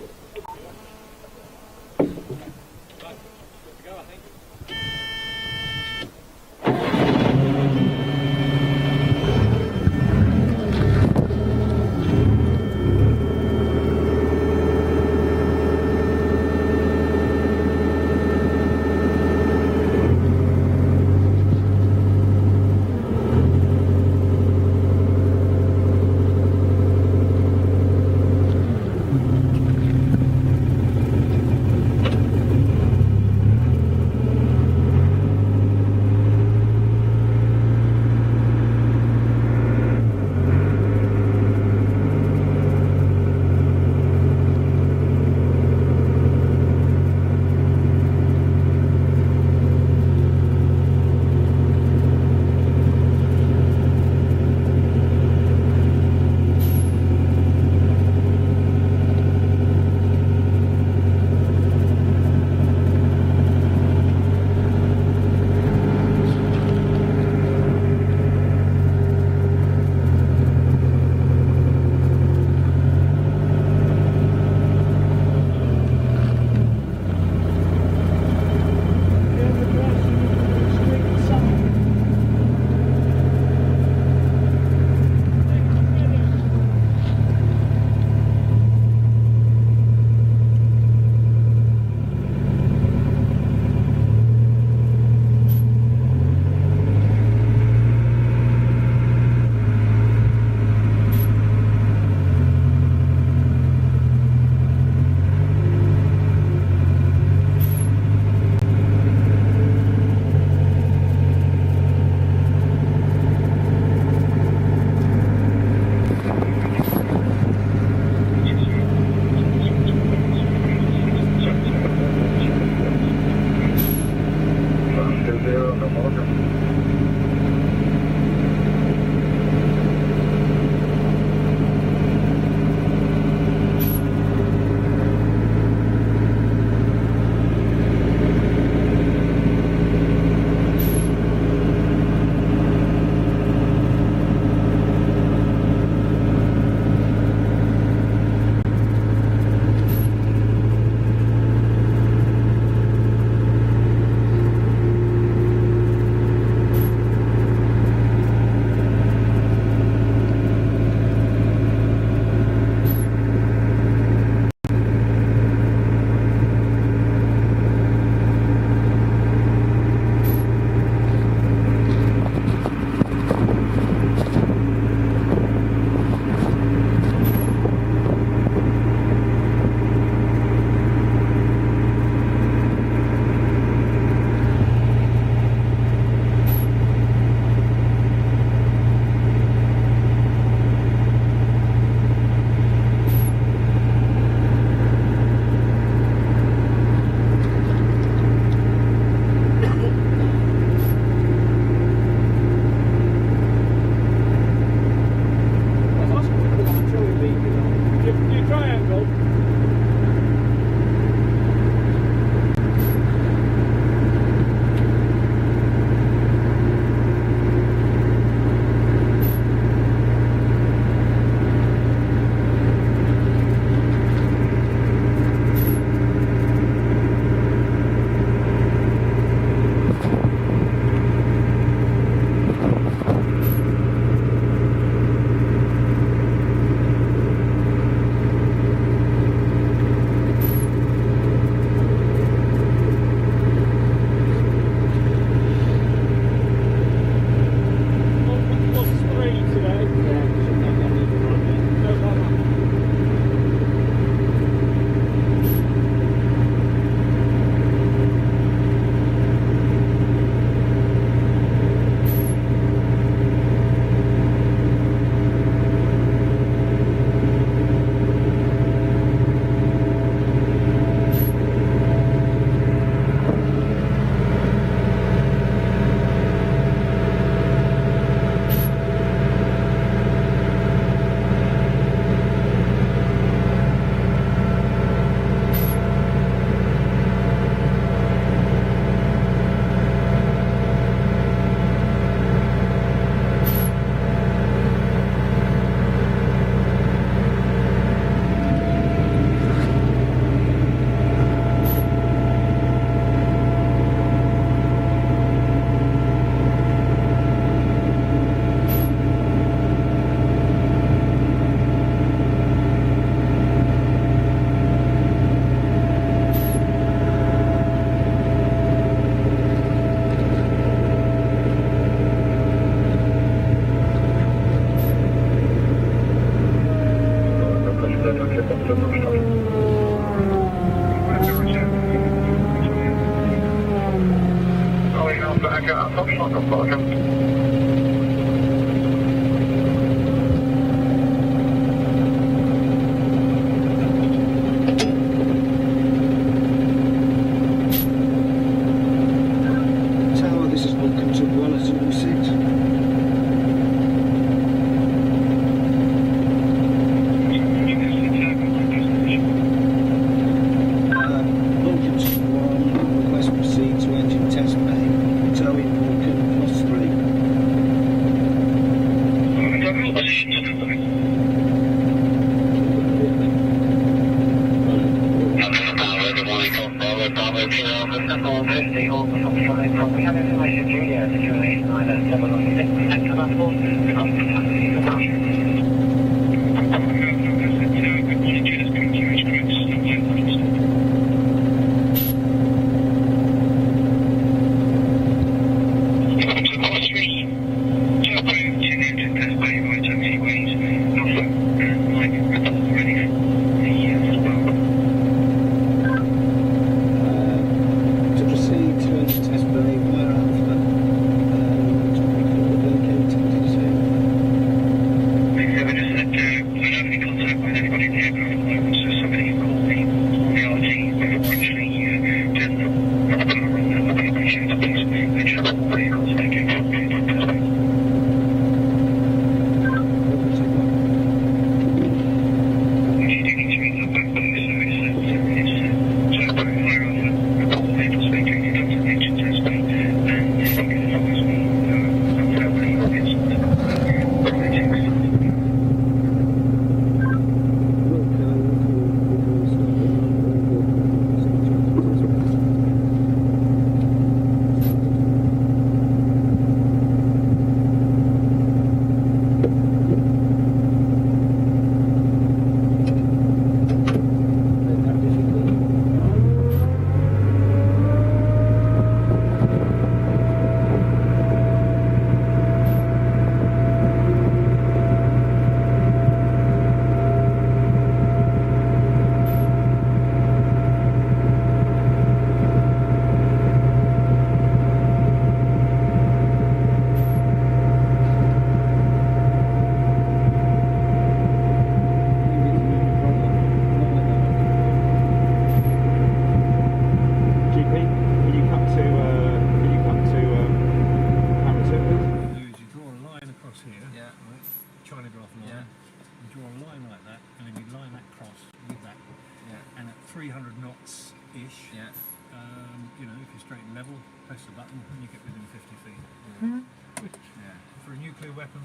nuclear weapon,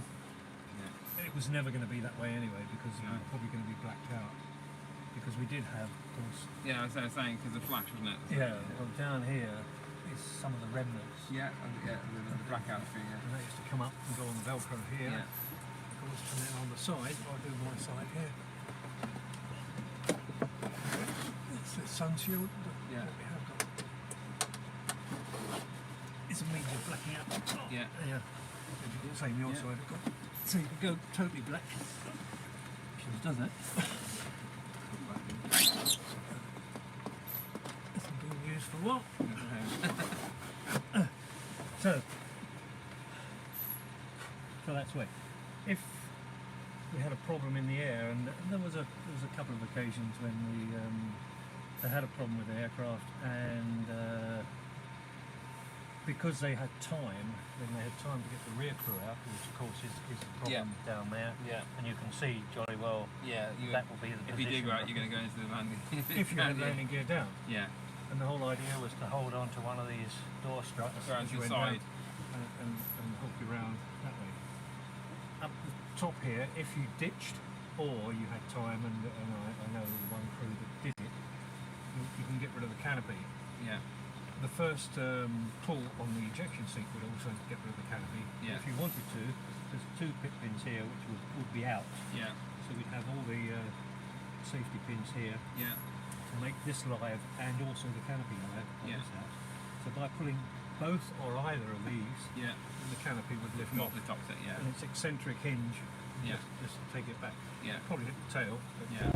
it was never going to be that way anyway, because we were probably going to be blacked out. Because we did have, of course. Yeah, I was saying because of flash, wasn't it? Yeah. Well, down here is some of the remnants. Yeah, the blackout thing. And they used to come up and go on the Velcro here. Yeah. Of course, and then on the side, I'll do my side here. It's a sun shield. Yeah. What we have got. It's a means of blacking out. Oh, Yeah. Yeah. Same your side. I've got. So you can go totally black. She does that. This has been used for what? So that's where. If we had a problem in the air, and there was a couple of occasions when they had a problem with the aircraft, and because they had time, then they had time to get the rear crew out, which of course is the problem down there. Yeah. And you can see jolly well. Yeah. That will be the If you dig position right, of- you're going to go into the landing. if you had landing gear down. Yeah. And the whole idea was to hold on to one of these door struts Around as you to the went side. down and hook you around that way. Up the top here, if you ditched or you had time, and I know one crew that did it, you can get rid of the canopy. Yeah. The first pull on the ejection seat would also get rid of the canopy. Yeah. If you wanted to, there's 2 pit pins here which would be out. Yeah. So we'd have all the safety pins here Yeah. to make this live and also the canopy live on Yeah. this house. So by pulling both or either of these, Yeah. the canopy would lift Not off. the top set. Yeah. And its eccentric hinge, Yeah. just take it back. Yeah. Probably hit the tail. But Yeah.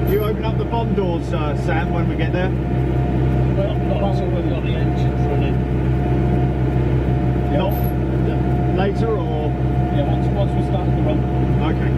Do you open up the bomb doors, Sam, when we get there? Once we've got the engines running. Not later, or? Yeah, once we start the run. Okay.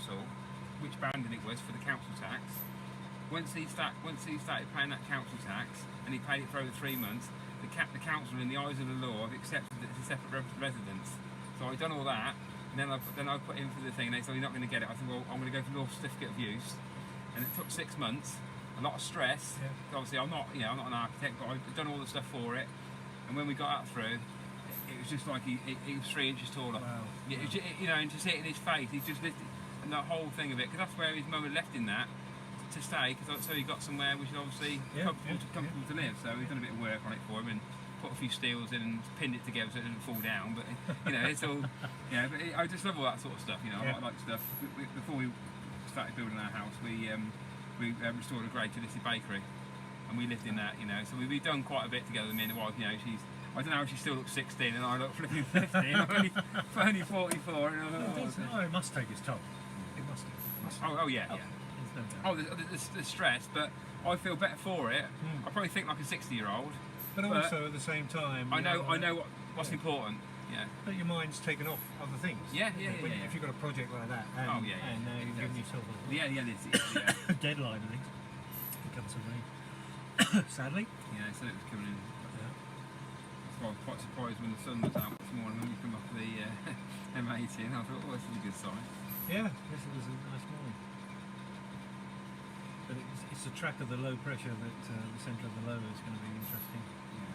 council which banding it was for the council tax. Once he started paying that council tax, and he paid it for over 3 months, the council, in the eyes of the law, have accepted it as a separate residence. So I've done all that, and then I put in for the thing, and they said, you're not going to get it. I said, well, I'm going to go for law certificate of use, and it took 6 months, a lot of stress. Yeah. Obviously, I'm not an architect, but I've done all the stuff for it. And when we got that through, it was just like he was 3 inches taller. Wow. And to see it in his face, he just lifted, and the whole thing of it, because that's where his mum had left him that to stay, because so he got somewhere which is obviously comfortable to live. So we've done a bit of work on it for him and put a few steels in and pinned it together so it didn't fall down. But it's all, But I just love all that sort of stuff. I like stuff. Before we started building our house, we restored a great listed bakery, and we lived in that. So we've done quite a bit together. Me and the wife. I don't know if she still looks 16 and I look flipping 50. I'm only 44. And it must take its toll. It must. Oh yeah. There's no doubt. The stress, but I feel better for it. I probably think like a 60-year-old. But also at the same time, I know what's important. Yeah. But your mind's taken off other things. If you've got a project like that, and you've given yourself a deadline, I think it comes away. Sadly. Yeah, so it was coming in. I was quite surprised when the sun was out this morning when we come off the M80, and I thought, oh, this is a good sign. Yeah, yes, it was a nice morning. But it's the track of the low pressure that the centre of the low is going to be interesting. Yeah.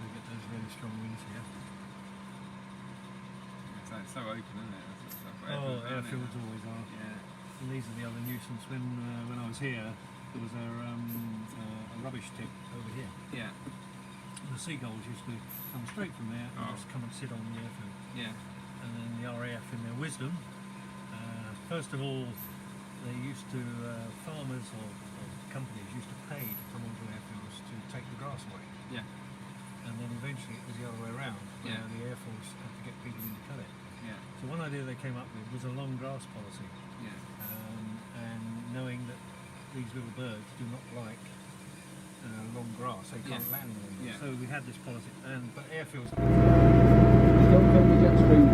We get those really strong winds here. It's so open, isn't it? Airfields always are. Yeah. And these are the other nuisance. When I was here, there was a rubbish tip over here. Yeah. The seagulls used to come straight from there and just come and sit on the airfield. Yeah. And then the RAF, in their wisdom, first of all, they used to, farmers or companies used to pay to come onto airfields to take the grass away. Yeah. And then eventually it was the other way around, where the Air Force had to get people in to cut it. Yeah. So one idea they came up with was a long grass policy. Yeah. And knowing that these little birds do not like long grass, they can't land on them. Yeah. So we had this policy, but airfields. Don't go to jet stream.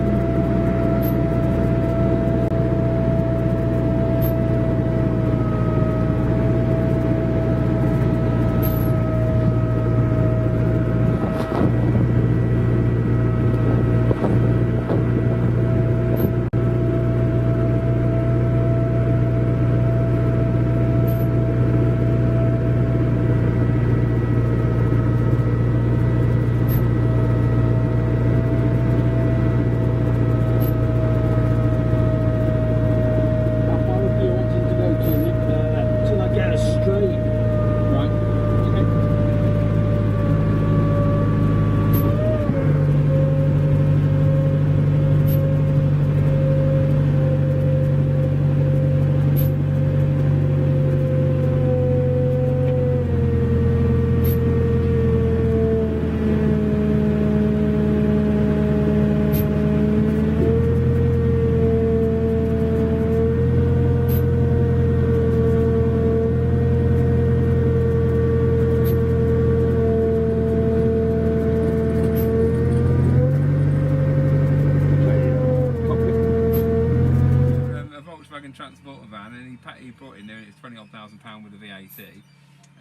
Transporter van, and he brought it in there, and it's £20,000 with the VAT.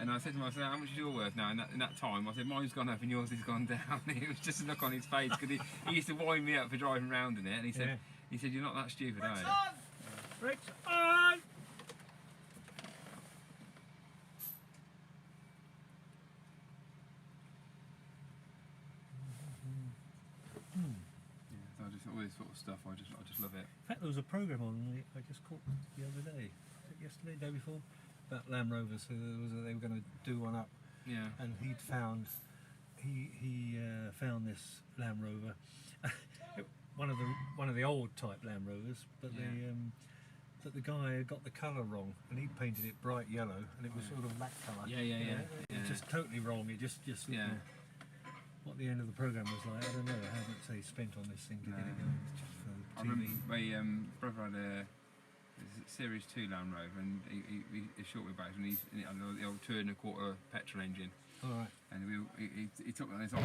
And I said to him, how much is your worth now? In that time, I said, mine's gone up and yours has gone down. It was just a look on his face, because he used to wind me up for driving around in it, and he said, you're not that stupid, are you? Brakes on! So all this sort of stuff, I just love it. In fact, there was a programme on I just caught the other day, yesterday, day before, about Land Rovers. So they were going to do one up, and he found this Land Rover, one of the old type Land Rovers, but the guy had got the colour wrong, and he painted it bright yellow, and it was sort of black colour. It was just totally wrong. It just what the end of the programme was like, I don't know how much they spent on this thing to get it going. It's just for TV. I remember my brother had a Series 2 Land Rover, and he's short wheelbase, and he's in the old 2 1/4 petrol engine. All right. And he took me on his off.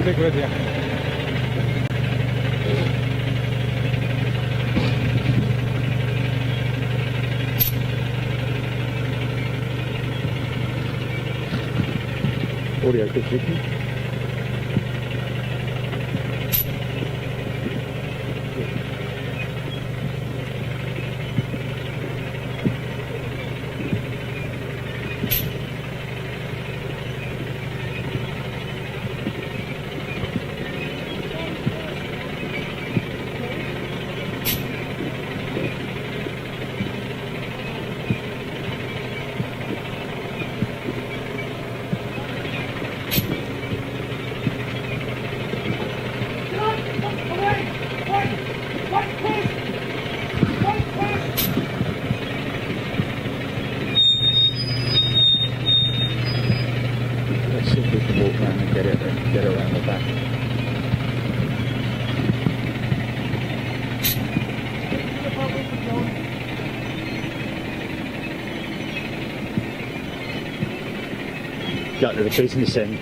big with you. Audio good, Vicky. Let's see if we can walk around and get around the back. Go to the business end.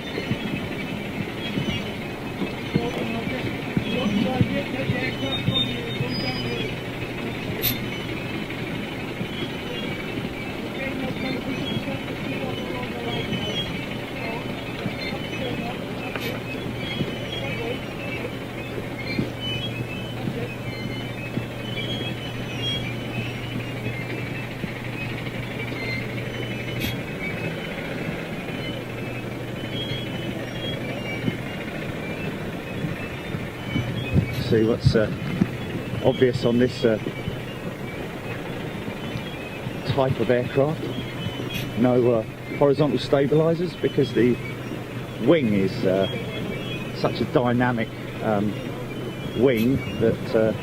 See what's obvious on this type of aircraft. No horizontal stabilizers, because the wing is such a dynamic wing that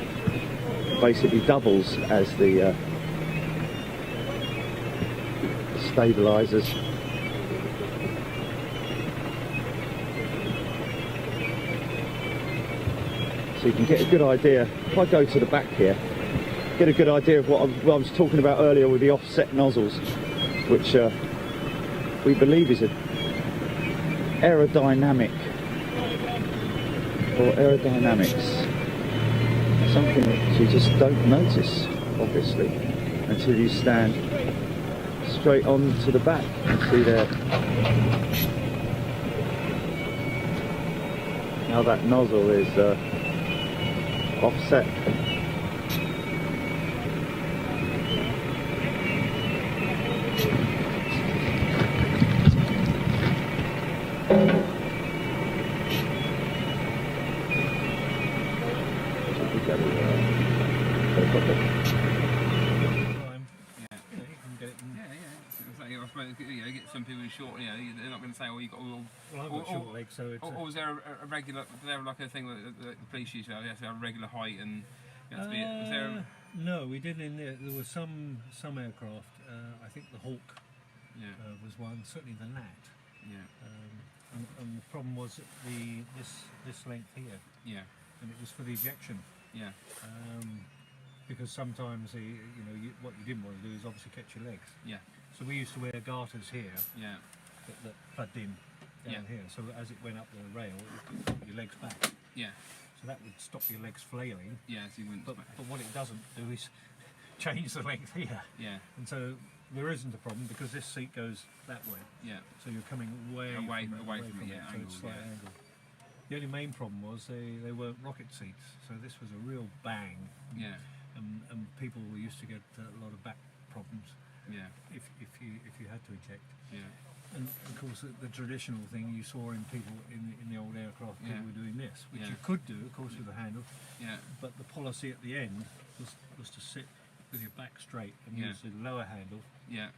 basically doubles as the stabilizers. So you can get a good idea. If I go to the back here, get a good idea of what I was talking about earlier with the offset nozzles, which we believe is an aerodynamic, or aerodynamics, something that you just don't notice, obviously, until you stand straight on to the back and see there how that nozzle is offset. Get some people short, they're not going to say, "Oh, you got all." Well, I've got short legs, so it's. Or was there a regular? Was there like a thing that the police used to have? You have to have a regular height and. You have to be, was there? No, we did in there. There was some aircraft. I think the Hawk was one. Certainly the Gnat. Yeah. And the problem was that this length here. Yeah. And it was for the ejection. Yeah. Because sometimes what you didn't want to do is obviously catch your legs. Yeah. So we used to wear garters here. Yeah. That plugged in down here. So as it went up the rail, it put your legs back. Yeah. So that would stop your legs flailing. Yeah. So you wouldn't. But what it doesn't do is change the length here. Yeah. And so there isn't a problem because this seat goes that way. Yeah. So you're coming away from it. Yeah. So it's slight angle. The only main problem was they weren't rocket seats. So this was a real bang. Yeah. And people used to get a lot of back problems. Yeah. If you had to eject. Yeah. And of course the traditional thing you saw in people in the old aircraft, people were doing this, which you could do, of course, with the handle. Yeah. But the policy at the end was to sit with your back straight and use the lower handle. Yeah.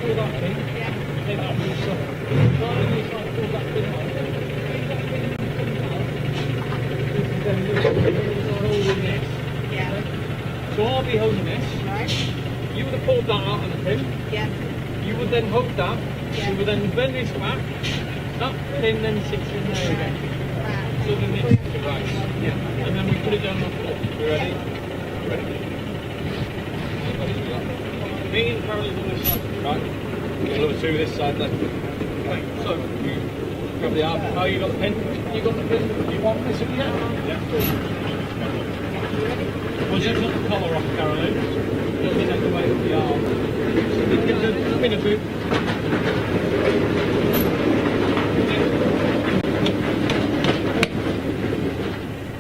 Pull that thing, then that moves up. Rather than try to pull that thing out, be holding this. Right. You would have pulled that out of the pin. Yeah. You would then hook that. Yeah. You would then bend this back. That pin then sits in there again. Right. So then it's right. Yeah. And then we put it down on the floor. You ready? Ready. Me and Carol is on this side. Right. Another two this side then. Right. So you grab the arm. Oh, you got the pin? You got the pin? You want this again? Yeah. We'll just put the collar off, Caroline. Don't take the weight of the arm. Give the pin a boot.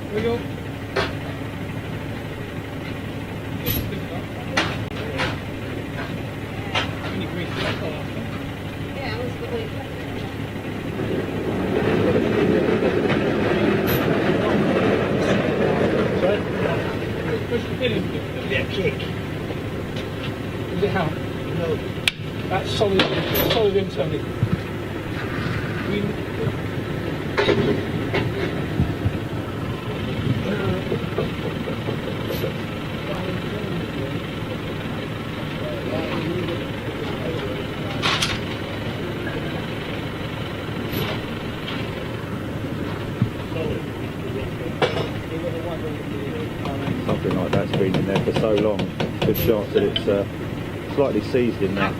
Here we go. When you grease that collar. Yeah, I was going Push the pin in. Yeah, kick. Does it help? No. That's solid internally. Something like that's been in there for so long. Good chance that it's slightly seized in there.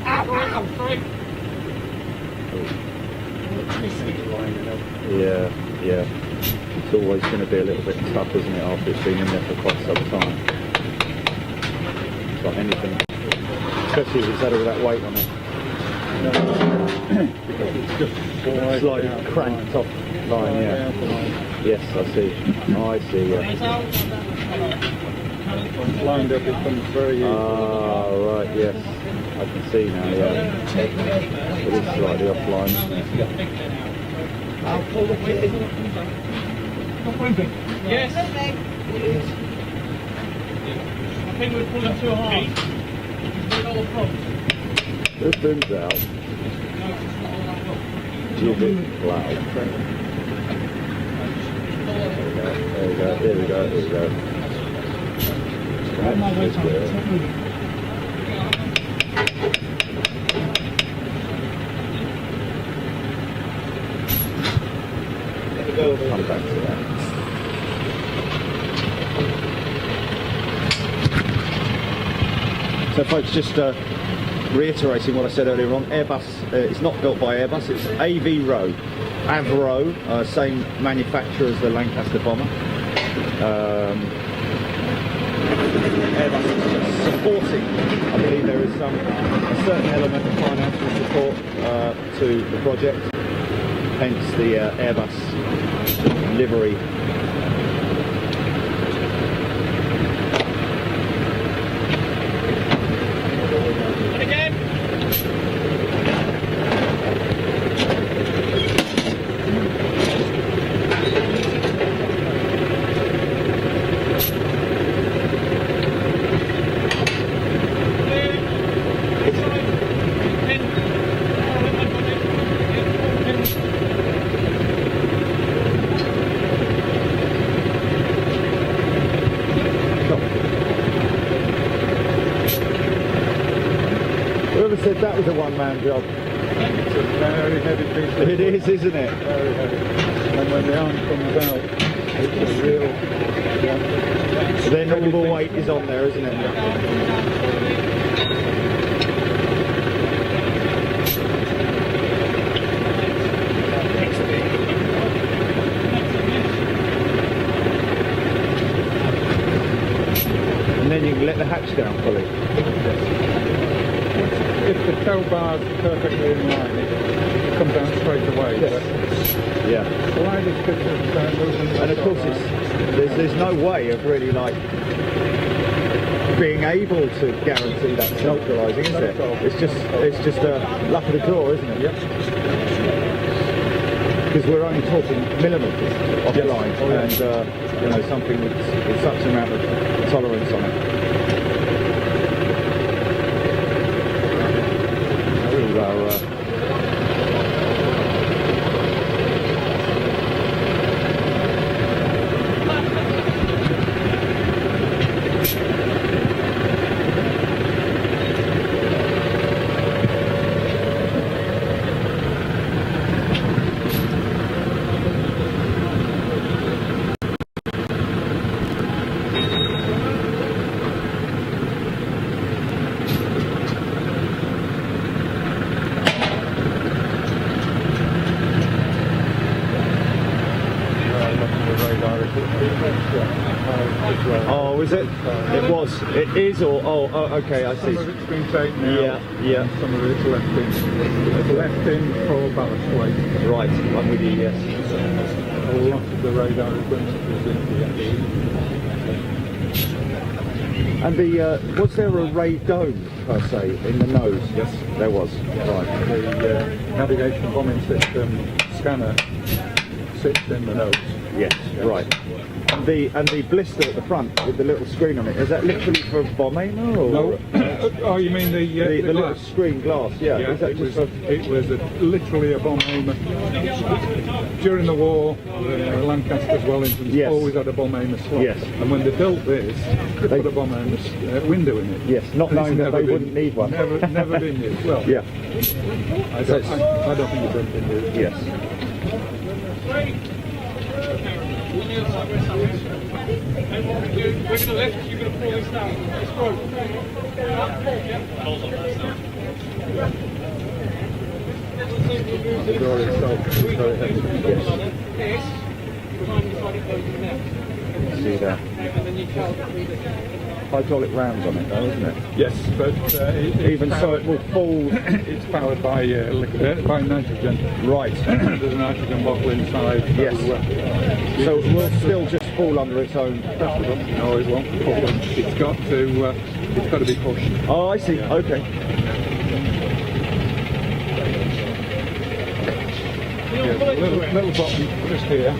Yeah, yeah. It's always going to be a little bit tough, isn't it, after it's been in there for quite some time. It's like anything, especially if it's had all that weight on it. It's just slightly cranked off line, yeah. Yes, I see. Oh, I see, yeah. Lined up, it comes very easy. Ah, right, yes. I can see now, yeah. It is slightly offline, isn't it? I'll pull the pin. Yes. I think we're pulling too hard. You've all the problems. The pin's out. Give it loud. There we go, there we go, there we go. That's good. Come back to that. So folks, just reiterating what I said earlier on, Airbus, it's not built by Airbus, it's Avro, same manufacturer as the Lancaster bomber. Airbus is just supporting, I believe there is a certain element of financial support to the project, hence the Airbus livery. And again. Whoever said that was a one-man job? It's a very heavy piece of It is, isn't it? very heavy. And when the arm comes out, it's a real Then all the weight is on there, isn't it? And then you can let the hatch down fully. If the tail bar's perfectly in line, it comes down straight away. Yes. Yeah. But slightest bit of movement. And of course there's no way of really like being able to guarantee that centralising, is there? It's just a luck of the draw, isn't it? Yep. Because we're only talking millimetres off the line, and you know, something with such an amount of tolerance on it. Oh, is it? It was. It is, or okay, I see. Some of it's been taken out. Yeah. And some of it's left in. It's left in for ballast weight. Right, I'm with you. Yes. A lot of the radar equipment was in here. And was there a ray dome per se in the nose? Yes, there was. Right. The navigation bombing system scanner sits in the nose. Yes. Right. And the blister at the front with the little screen on it, is that literally for bomb aimer or? No. Oh, you mean the little glass? screen glass? Yeah. Yeah, Is that it just was, literally a bomb aimer. During the war, the Lancasters, Wellingtons Yes. always had a bomb aimer slot. Yes. And when they built this, they put a bomb aimer window in it. Yes, not And knowing it's that they never wouldn't need one. Never been used. Well, Yeah. I don't think it's ever been used. Yes. We're going to lift, you're going to pull this down. Let's go. The door itself is very heavy. This, See that. Hydraulic rams on it though, isn't it? Yes, but Even so it will fall. it's powered by by nitrogen. Right. There's a nitrogen bottle inside. Yes. So it will still just fall under its own. No, it won't fall. It's got to be pushed. Oh, I see. Okay. Yeah, little button just here.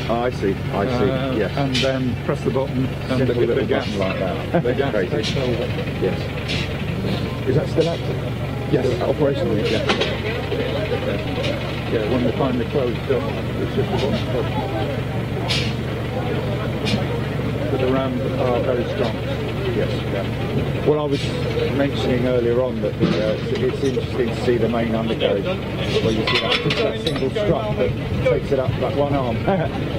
Oh, I see. Yes. And then press the button and Simple the little gas. button like that. The gas Crazy. takes over. Yes. Is that still active? Yes. Operational. Yeah. Yeah, when they finally closed up, it's just a button push. But the rams are very strong. Yes. Yeah. Well, I was mentioning earlier on that it's interesting to see the main undercarriage where you see that single strut that takes it up, that one arm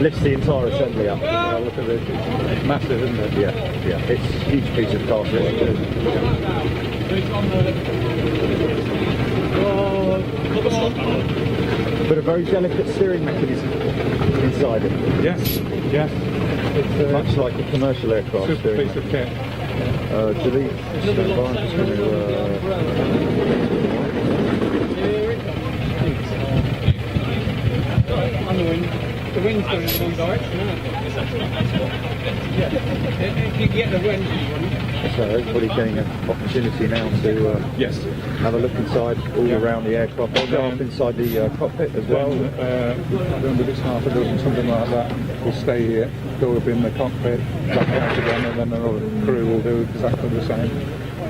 lifts the entire assembly up. Look at this, it's massive, isn't it? Yeah, yeah. It's a huge piece of cast work. But a very delicate steering mechanism inside it. Yes, yes. It's Much like a commercial aircraft super steering piece of kit. Do these stand by? I'm just going to... The wind's going in the wrong direction, isn't it? If you get the wind. So everybody's getting an opportunity now to Yes. have a look inside, all around the aircraft. They'll go up inside the cockpit as well. I don't know if it's half a dozen, something like that. We'll stay here, go up in the cockpit, back out again, and then another crew will do exactly the same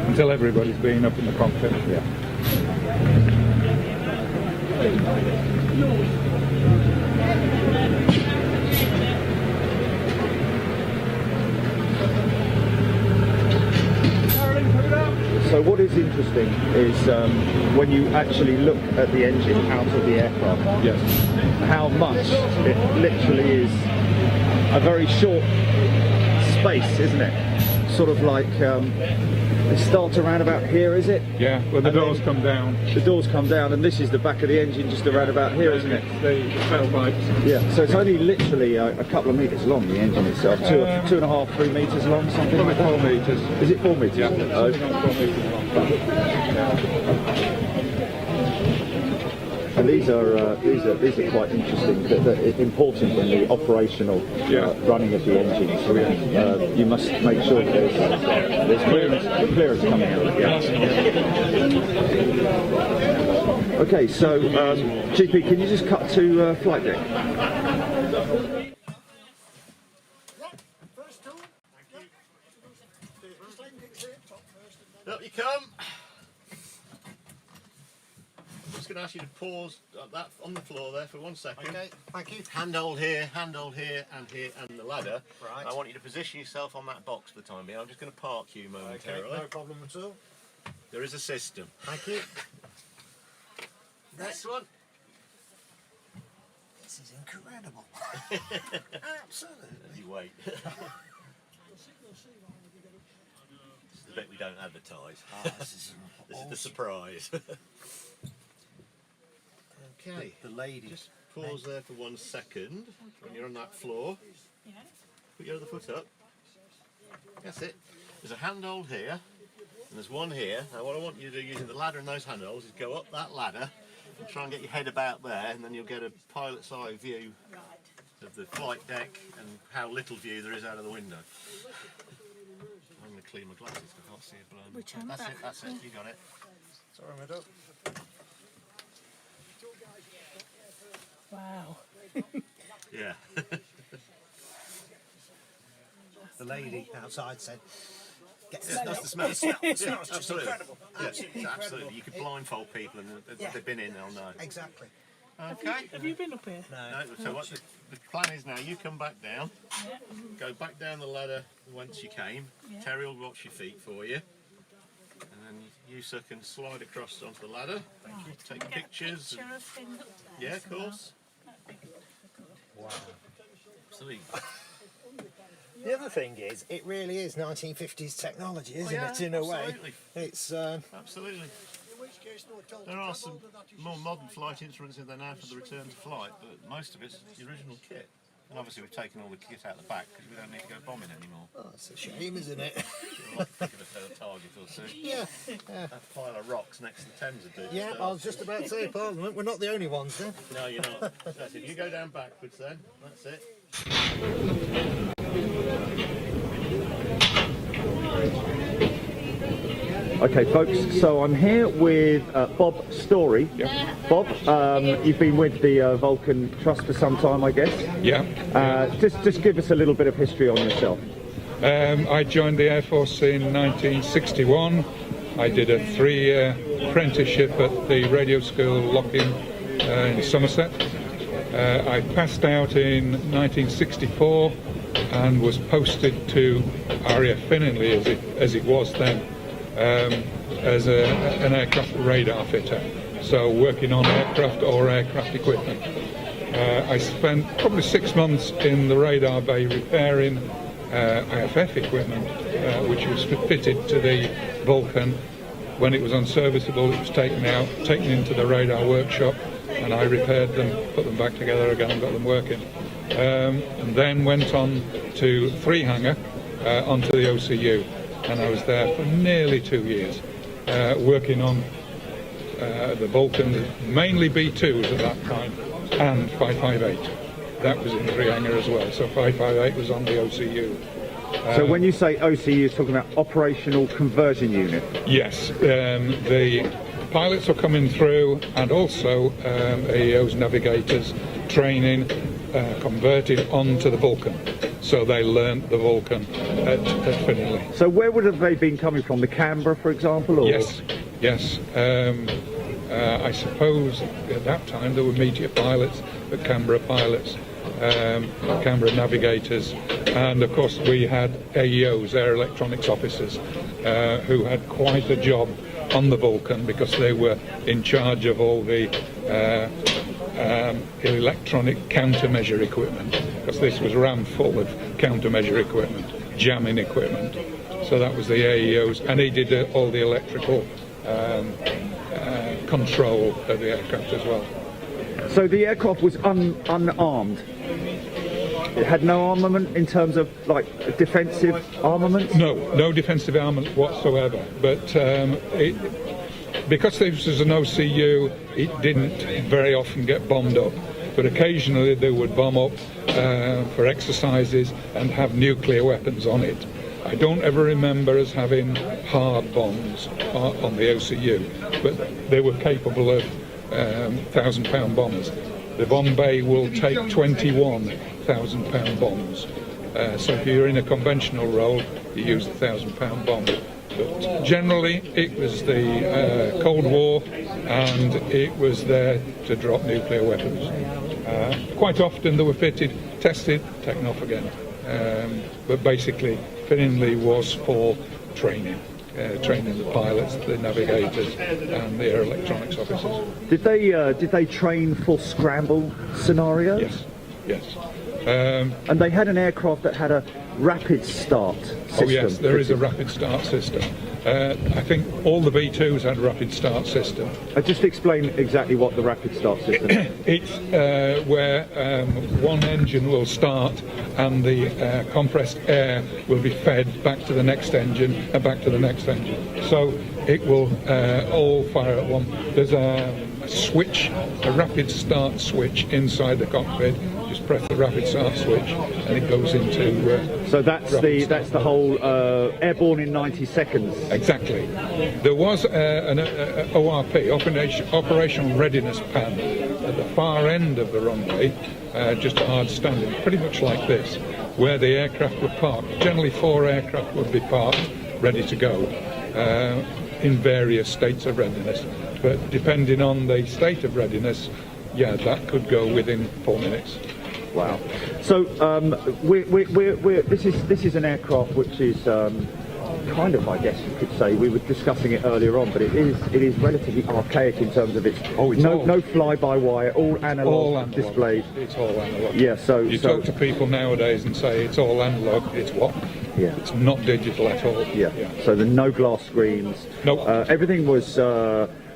until everybody's been up in the cockpit. Yeah. So what is interesting is when you actually look at the engine out of the aircraft, Yes. how much it literally is a very short space, isn't it? Sort of like it starts around about here, is it? Yeah, well the And doors then come down. The doors come down, and this is the back of the engine, just around about here, isn't it? The tailpipes. Yeah. So it's only literally a couple of metres long, the engine itself. 2.5, 3 metres long, something like that. 4 metres. Is it 4 metres? Yeah, Oh. something like 4 metres long. And these are quite interesting, important in the operational running of the engine. So you must make sure that there's clearance coming out. Yeah. Okay, so GP, can you just cut to flight deck? Up you come. I'm just going to ask you to pause that on the floor there for 1 second. Okay, thank you. Handhold here, and the ladder. Right. I want you to position yourself on that box for the time being. I'm just going to park you momentarily. Okay, no problem at all. There is a system. Thank you. Next one. This is incredible. Absolutely. You wait. This is the bit we don't advertise. This is the surprise. Okay. The lady. Just pause there for 1 second when you're on that floor. Put your other foot up. That's it. There's a handhold here, and there's one here. Now what I want you to do using the ladder and those handholds is go up that ladder and try and get your head about there, and then you'll get a pilot's eye view of the flight deck and how little view there is out of the window. I'm going to clean my glasses because I can't see it below. Which one? That's it, you got it. Sorry, my dog. Wow. Yeah. The lady outside said, That's the smell. The smell. The Yeah, smell's just absolutely. incredible. Yeah, Absolutely absolutely. incredible. You could blindfold people and if they've been in, they'll know. Exactly. Okay. Have you been up here? No, so what the plan is now, you come back down, go back down the ladder once you came, Terry will watch your feet for you, and then you sir can slide across onto the ladder, take pictures. Picture of him up there. Yeah, of course. Wow. Absolutely. The other thing is, it really is 1950s technology, isn't yeah, it? In a way, absolutely. it's. Absolutely. There are some more modern flight instruments in there now for the return to flight, but most of it's the original kit. And obviously we've taken all the kit out the back because we don't need to go bombing anymore. Oh, it's a shame, isn't it? You're like thinking of a target or two. Yeah. That pile of rocks next to the Thames would do. Yeah, I was just about to say, Parliament, we're not the only ones then. No, you're not. That's it. You go down backwards then. That's it. Okay, folks, so I'm here with Bob Story. Yeah. Bob, you've been with the Vulcan Trust for some time, I guess. Yeah. Just give us a little bit of history on yourself. I joined the Air Force in 1961. I did a 3-year apprenticeship at the radio school Locking in Somerset. I passed out in 1964 and was posted to RAF Finningley as it was then. As an aircraft radar fitter, so working on aircraft or aircraft equipment. I spent probably 6 months in the radar bay repairing IFF equipment, which was fitted to the Vulcan. When it was unserviceable, it was taken out, taken into the radar workshop, and I repaired them, put them back together again and got them working. And then went on to 3 hangar, onto the OCU. And I was there for nearly 2 years, working on the Vulcan, mainly B2s at that time, and 558. That was in the 3 hangar as well, so 558 was on the OCU. So when you say OCU, you're talking about Operational Conversion Unit? Yes, the pilots were coming through, and also AEO's navigators training, converted onto the Vulcan. So they learnt the Vulcan at Finningley. So where would have they been coming from? The Canberra, for example? Or? Yes. I suppose at that time there were Meteor pilots, the Canberra pilots, Canberra navigators, and of course we had AEOs, Air Electronics Officers, who had quite a job on the Vulcan because they were in charge of all the electronic countermeasure equipment, because this was rammed full of countermeasure equipment, jamming equipment. So that was the AEOs, and he did all the electrical control of the aircraft as well. So the aircraft was unarmed? It had no armament in terms of like defensive armament? No defensive armament whatsoever, but because this was an OCU, it didn't very often get bombed up, but occasionally they would bomb up for exercises and have nuclear weapons on it. I don't ever remember us having hard bombs on the OCU, but they were capable of 1,000-pound bombs. The bomb bay will take 21,000-pound bombs. So if you're in a conventional role, you use the 1,000-pound bomb. But generally, it was the Cold War, and it was there to drop nuclear weapons. Quite often they were fitted, tested, taken off again. But basically, Finningley was for training. Training the pilots, the navigators, and the air electronics officers. Did they train for scramble scenarios? Yes. And they had an aircraft that had a rapid start system. Oh yes, there is a rapid start system. I think all the B2s had a rapid start system. Just explain exactly what the rapid start system is. It's where one engine will start and the compressed air will be fed back to the next engine and back to the next engine. So it will all fire at one. There's a switch, a rapid start switch inside the cockpit. Just press the rapid start switch and it goes into so that's the whole airborne in 90 seconds. Exactly. There was an ORP, operational readiness pan, at the far end of the runway, just a hard standing, pretty much like this, where the aircraft were parked. Generally 4 aircraft would be parked, ready to go, in various states of readiness. But depending on the state of readiness, yeah, that could go within 4 minutes. Wow. So this is an aircraft which is kind of, I guess you could say, we were discussing it earlier on, but it is relatively archaic in terms of its no fly-by-wire, all analog displays. It's all analog. Yeah. So you talk to people nowadays and say it's all analog. It's what? Yeah. It's not digital at all. Yeah. So the no glass screens. Nope. Everything was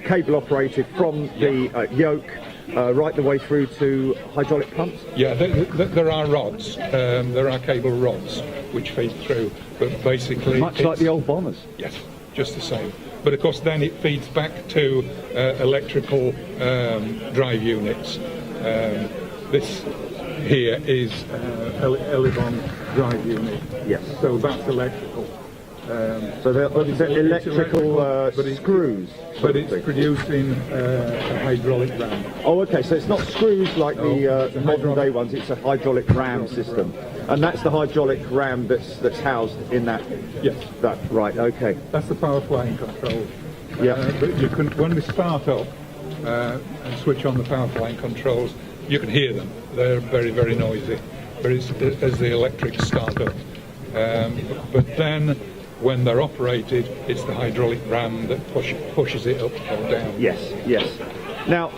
cable operated from the yoke. Right the way through to hydraulic pumps? Yeah, there are rods, there are cable rods which feed through, but basically... Much like the old bombers? Yes, just the same. But of course then it feeds back to electrical drive units. This here is Elevon drive unit. Yes. So that's electrical. So they're electrical screws, but it's producing a hydraulic ram. Oh, okay. So it's not screws like the modern day ones. It's a hydraulic ram system, and that's the hydraulic ram that's housed in that. Yes. That right. Okay. That's the power flying control. Yeah. But you can, when we start up and switch on the power flying controls, you can hear them. They're very, very noisy. But it's as the electrics start up. But then, when they're operated, it's the hydraulic ram that pushes it up or down. Yes, yes. Now,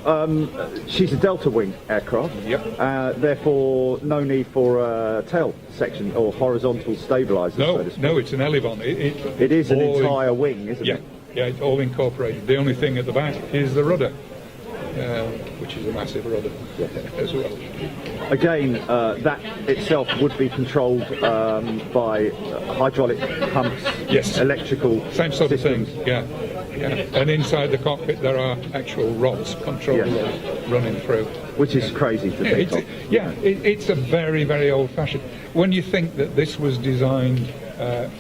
she's a delta wing aircraft. Yep. Therefore, no need for a tail section or horizontal stabilizer. No, so to speak. no, it's an Elevon. It is an entire wing, isn't it? Yeah, it's all incorporated. The only thing at the back is the rudder, which is a massive rudder as well. Again, that itself would be controlled by hydraulic pumps, yes, electrical same sort systems. of thing. Yeah. And inside the cockpit there are actual rods, control rods running through. Which is crazy to think of. It's a very, very old-fashioned. When you think that this was designed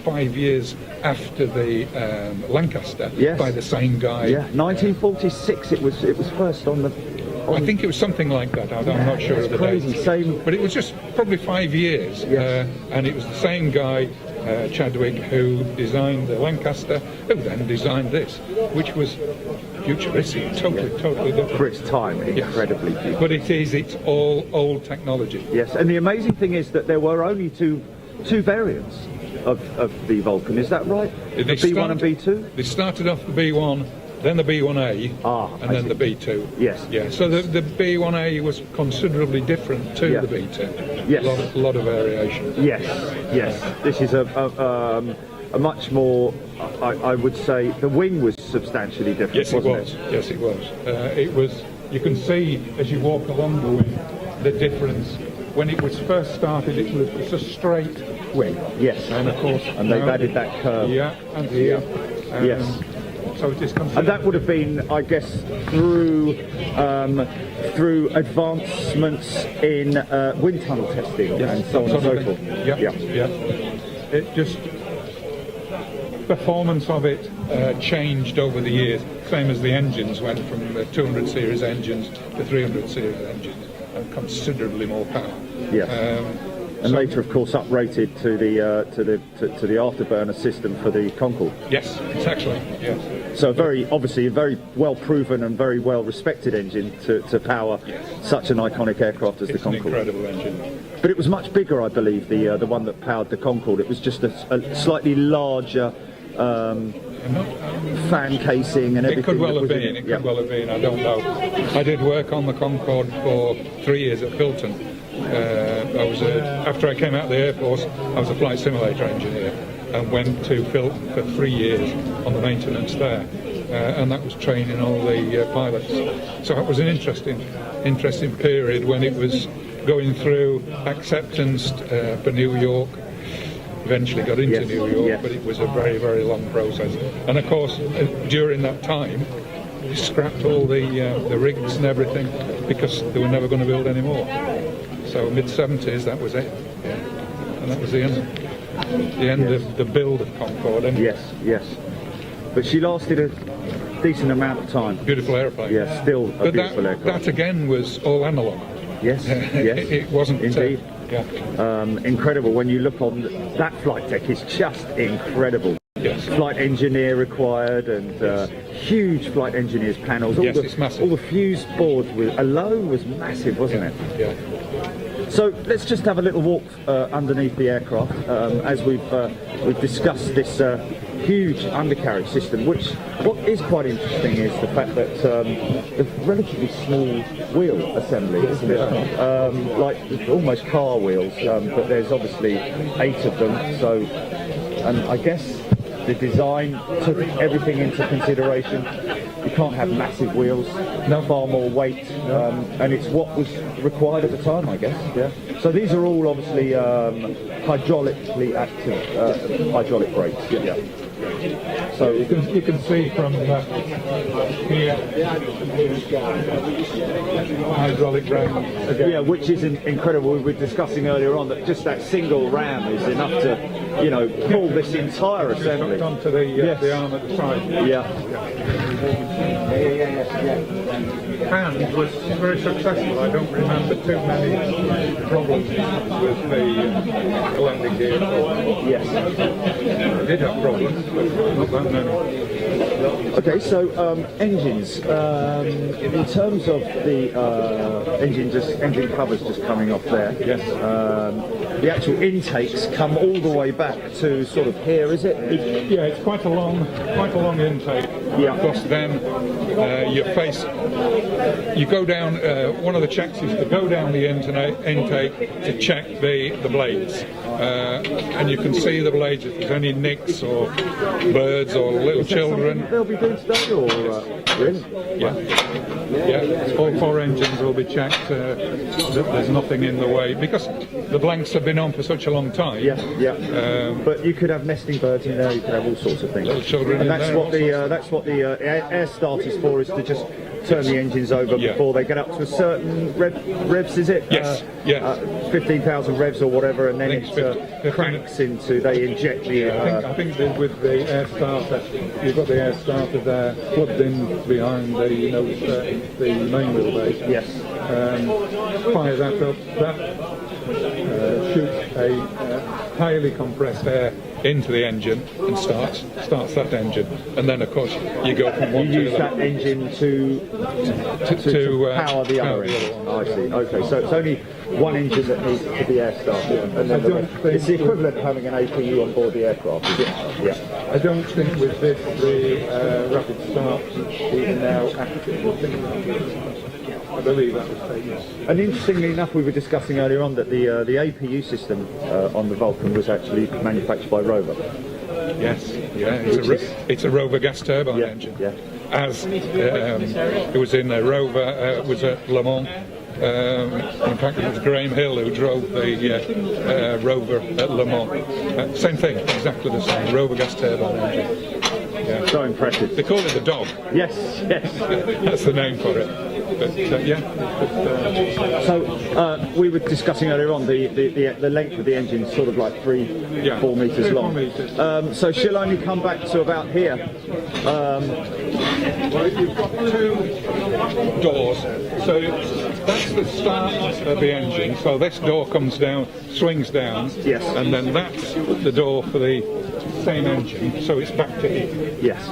5 years after the Lancaster by the same guy. Yeah, 1946. It was first on the. I think it was something like that. I'm not sure of the crazy. date. Same. But it was just probably 5 years, and it was the same guy, Chadwick, who designed the Lancaster, who then designed this, which was futuristic, totally different. For its time, incredibly beautiful. But it's all old technology. Yes, and the amazing thing is that there were only two variants of the Vulcan. Is that right? The B1 and B2? They started off the B1, then the B1A, and then the B2. Yes. Yeah. So the B1A was considerably different to the B2. Yes. A lot of variation. Yes. Yes. This is a much more. I would say the wing was substantially different. Yes, it wasn't was. Yes, it was. It was. You can see as you walk along the wing the difference. When it was first started, it's a straight wing. Yes. And of course, and they've added that curve. Yeah. And here. Yes. So it is considered. And that would have been, I guess, through advancements in wind tunnel testing and so on and so forth. Yeah. It just performance of it changed over the years. Same as the engines went from 200 series engines to 300 series engines, and considerably more power. Yes. And later, of course, uprated to the afterburner system for the Concorde. Yes, exactly. Yes. So obviously a very well proven and very well respected engine to power such an iconic aircraft as the Concorde. It's an incredible engine. But it was much bigger, I believe, the one that powered the Concorde. It was just a slightly larger fan casing and everything. It could well have been. It could well have been. I don't know. I did work on the Concorde for 3 years at Bilton. After I came out of the Air Force, I was a flight simulator engineer, and went to Vulcan for 3 years on the maintenance there. And that was training all the pilots. So it was an interesting period when it was going through acceptance for New York. Eventually got into New York, but it was a very, very long process. And of course, during that time, we scrapped all the rigs and everything because they were never going to build any more. So mid-70s, that was it. Yeah. And that was the end of the build of Concorde. Yes. But she lasted a decent amount of time. Beautiful airplane. Yeah, still a beautiful aircraft. That again was all analog. Yes. It wasn't. Indeed. Incredible. When you look on that flight deck, it's just incredible. Yes. Flight engineer required, and huge flight engineers panels. It's massive. All the fuse boards alone was massive, wasn't it? Yeah. So let's just have a little walk underneath the aircraft as we've discussed this huge undercarriage system. What is quite interesting is the fact that the relatively small wheel assembly, isn't it? Like almost car wheels, but there's obviously 8 of them. So, and I guess the design took everything into consideration. You can't have massive wheels, far more weight, and it's what was required at the time, I guess. Yeah. So these are all obviously hydraulically active, hydraulic brakes. Yeah. So you can see from here hydraulic ram again. Yeah, which is incredible. We were discussing earlier on that just that single ram is enough to, pull this entire assembly onto the arm at the side. And was very successful. I don't remember too many problems with the landing gear. Yes. I did have problems, but not that many. Okay, so engines. In terms of the engine covers just coming off there. Yes. The actual intakes come all the way back to sort of here, is it? It's quite a long intake. Yeah. Because then you go down. One of the checks is to go down the intake to check the blades, and you can see the blades if there's any nicks or birds or little children. They'll be doing today, or really? Yeah. All 4 engines will be checked. That there's nothing in the way because the blanks have been on for such a long time. But you could have nesting birds in there. You could have all sorts of things. Little children. And in that's what the air start is for, is to just turn the engines over before they get up to a certain revs, is it? Yes. 15,000 revs or whatever, and then it cranks into. They inject the. I think with the air starter, you've got the air starter there plugged in behind the main wheelbase. Yes. Fire that up. That shoots a highly compressed air into the engine and starts that engine, and then of course you go from one. You use that engine to power the other engine. I see. Okay, so it's only one engine that needs to be air started, and then it's the equivalent of having an APU on board the aircraft. Is it? Yeah. I don't think with this the rapid start is now active. I believe that was taken. And interestingly enough, we were discussing earlier on that the APU system on the Vulcan was actually manufactured by Rover. Yes, it's a Rover gas turbine engine. Yeah. As it was in a Rover, it was at Le Mans. In fact, it was Graham Hill who drove the Rover at Le Mans. Same thing, exactly the same. Rover gas turbine engine. Yeah. So impressive. They call it the dog. Yes. That's the name for it. But So we were discussing earlier on the length of the engine, sort of like 4 meters long. 4 meters. So she'll only come back to about here. Well, you've got 2 doors. So that's the start of the engine. So this door comes down, swings down. Yes. And then that's the door for the same engine. So it's back to here. Yes.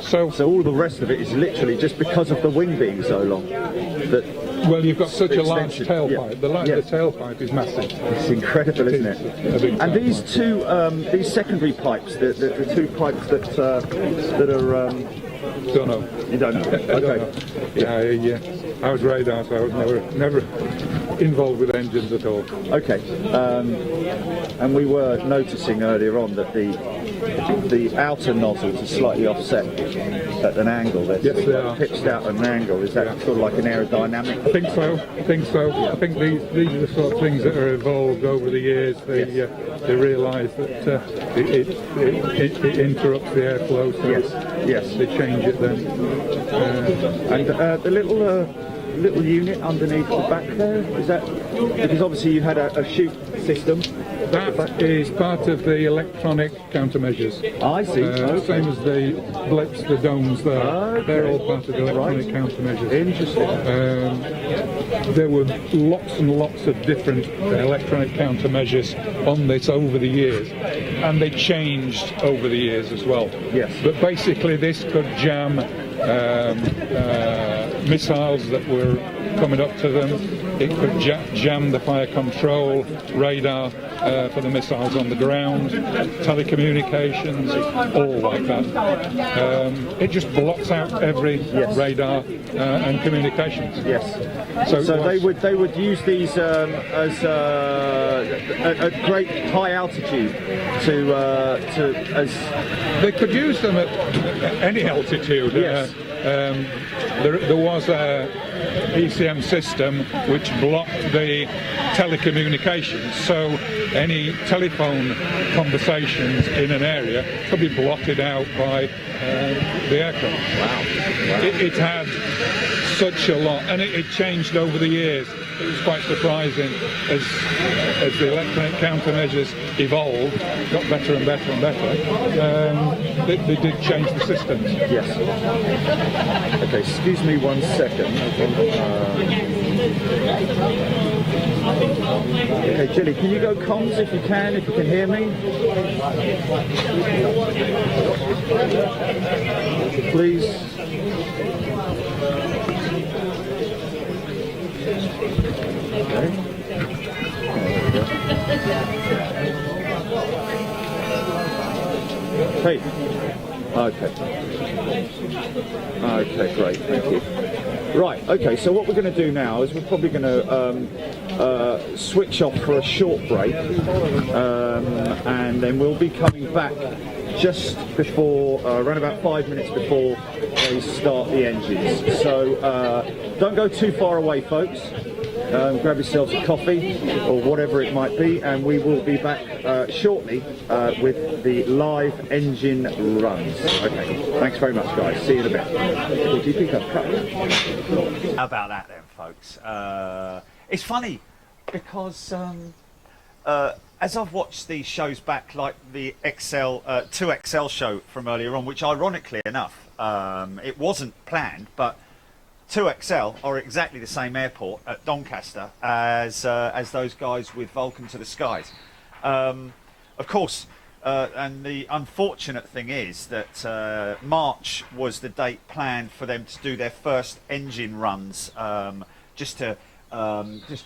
So all the rest of it is literally just because of the wing being so long. Well, you've got such a large tailpipe. Yeah. The tailpipe is massive. It's incredible, isn't it? And these these secondary pipes, the 2 pipes that are. Don't know. You don't know. Okay. I was radar, so I was never involved with engines at all. Okay, and we were noticing earlier on that the outer nozzles are slightly offset at an angle. They're Yes, they are. pitched out at an angle. Is that sort of like an aerodynamic? I think so. I think these are the sort of things that are evolved over the years. They realise that it interrupts the airflow, so Yes. they change it then. And the little unit underneath the back there, is that because obviously you had a chute system? That is part of the electronic countermeasures. I see. Okay. Same as the blips, the domes there. Okay. They're all part of the electronic countermeasures. Interesting. There were lots and lots of different electronic countermeasures on this over the years, and they changed over the years as well. Yes. But basically this could jam missiles that were coming up to them. It could jam the fire control radar for the missiles on the ground, telecommunications, all like that. It just blocks out every radar and communications. Yes. So they would use these as at great high altitude as they could use them at any altitude. Yes. There was a ECM system which blocked the telecommunications, so any telephone conversations in an area could be blotted out by the aircraft. Wow. It had such a lot, and it changed over the years. It was quite surprising as the electronic countermeasures evolved, got better and better and better. They did change the systems. Yes. Okay, excuse me 1 second. Okay, Jilly, can you go comms if you can hear me? Please. Okay. Hey. Okay. Okay, great, thank you. Right, okay, so what we're going to do now is we're probably going to switch off for a short break, and then we'll be coming back just before, around about 5 minutes before they start the engines. So don't go too far away, folks. Grab yourselves a coffee or whatever it might be, and we will be back shortly with the live engine runs. Okay, thanks very much, guys. See you in a bit. What do you think I've cut? How about that then, folks? It's funny because as I've watched these shows back, like the 2XL show from earlier on, which ironically enough, it wasn't planned, but 2XL are exactly the same airport at Doncaster as those guys with Vulcan to the Skies. Of course, and the unfortunate thing is that March was the date planned for them to do their first engine runs, just to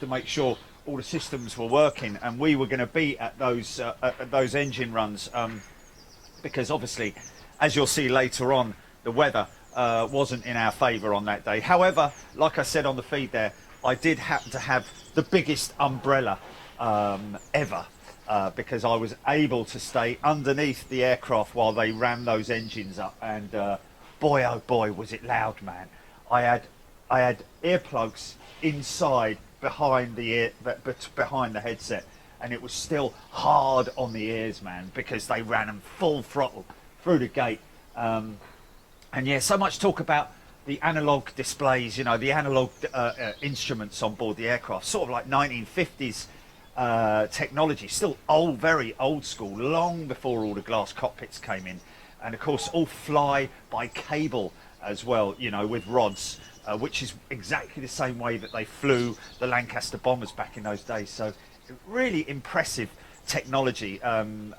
make sure all the systems were working, and we were going to be at those engine runs, because obviously, as you'll see later on, the weather wasn't in our favour on that day. However, like I said on the feed there, I did happen to have the biggest umbrella ever, because I was able to stay underneath the aircraft while they ran those engines up, and boy oh boy was it loud, man. I had earplugs inside behind the headset, and it was still hard on the ears, man, because they ran them full throttle through the gate. And yeah, so much talk about the analog displays, you know, the analog instruments on board the aircraft, sort of like 1950s technology, still old, very old school, long before all the glass cockpits came in. And of course, all fly by cable as well, you know, with rods, which is exactly the same way that they flew the Lancaster bombers back in those days. So really impressive technology, and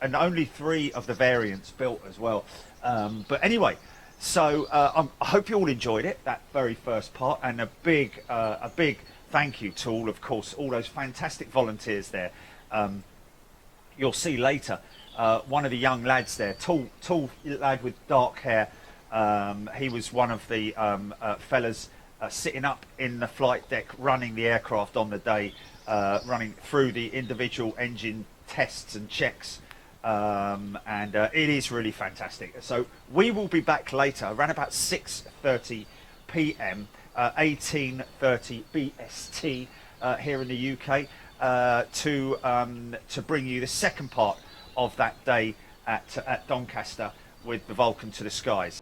only 3 of the variants built as well. But anyway, so I hope you all enjoyed it, that very first part, and a big thank you to all, of course, all those fantastic volunteers there. You'll see later, one of the young lads there, tall lad with dark hair, he was one of the fellas sitting up in the flight deck, running the aircraft on the day, running through the individual engine tests and checks. And it is really fantastic. So we will be back later around about 6:30 p.m. 18:30 BST here in the UK to bring you the second part of that day at Doncaster with the Vulcan to the skies.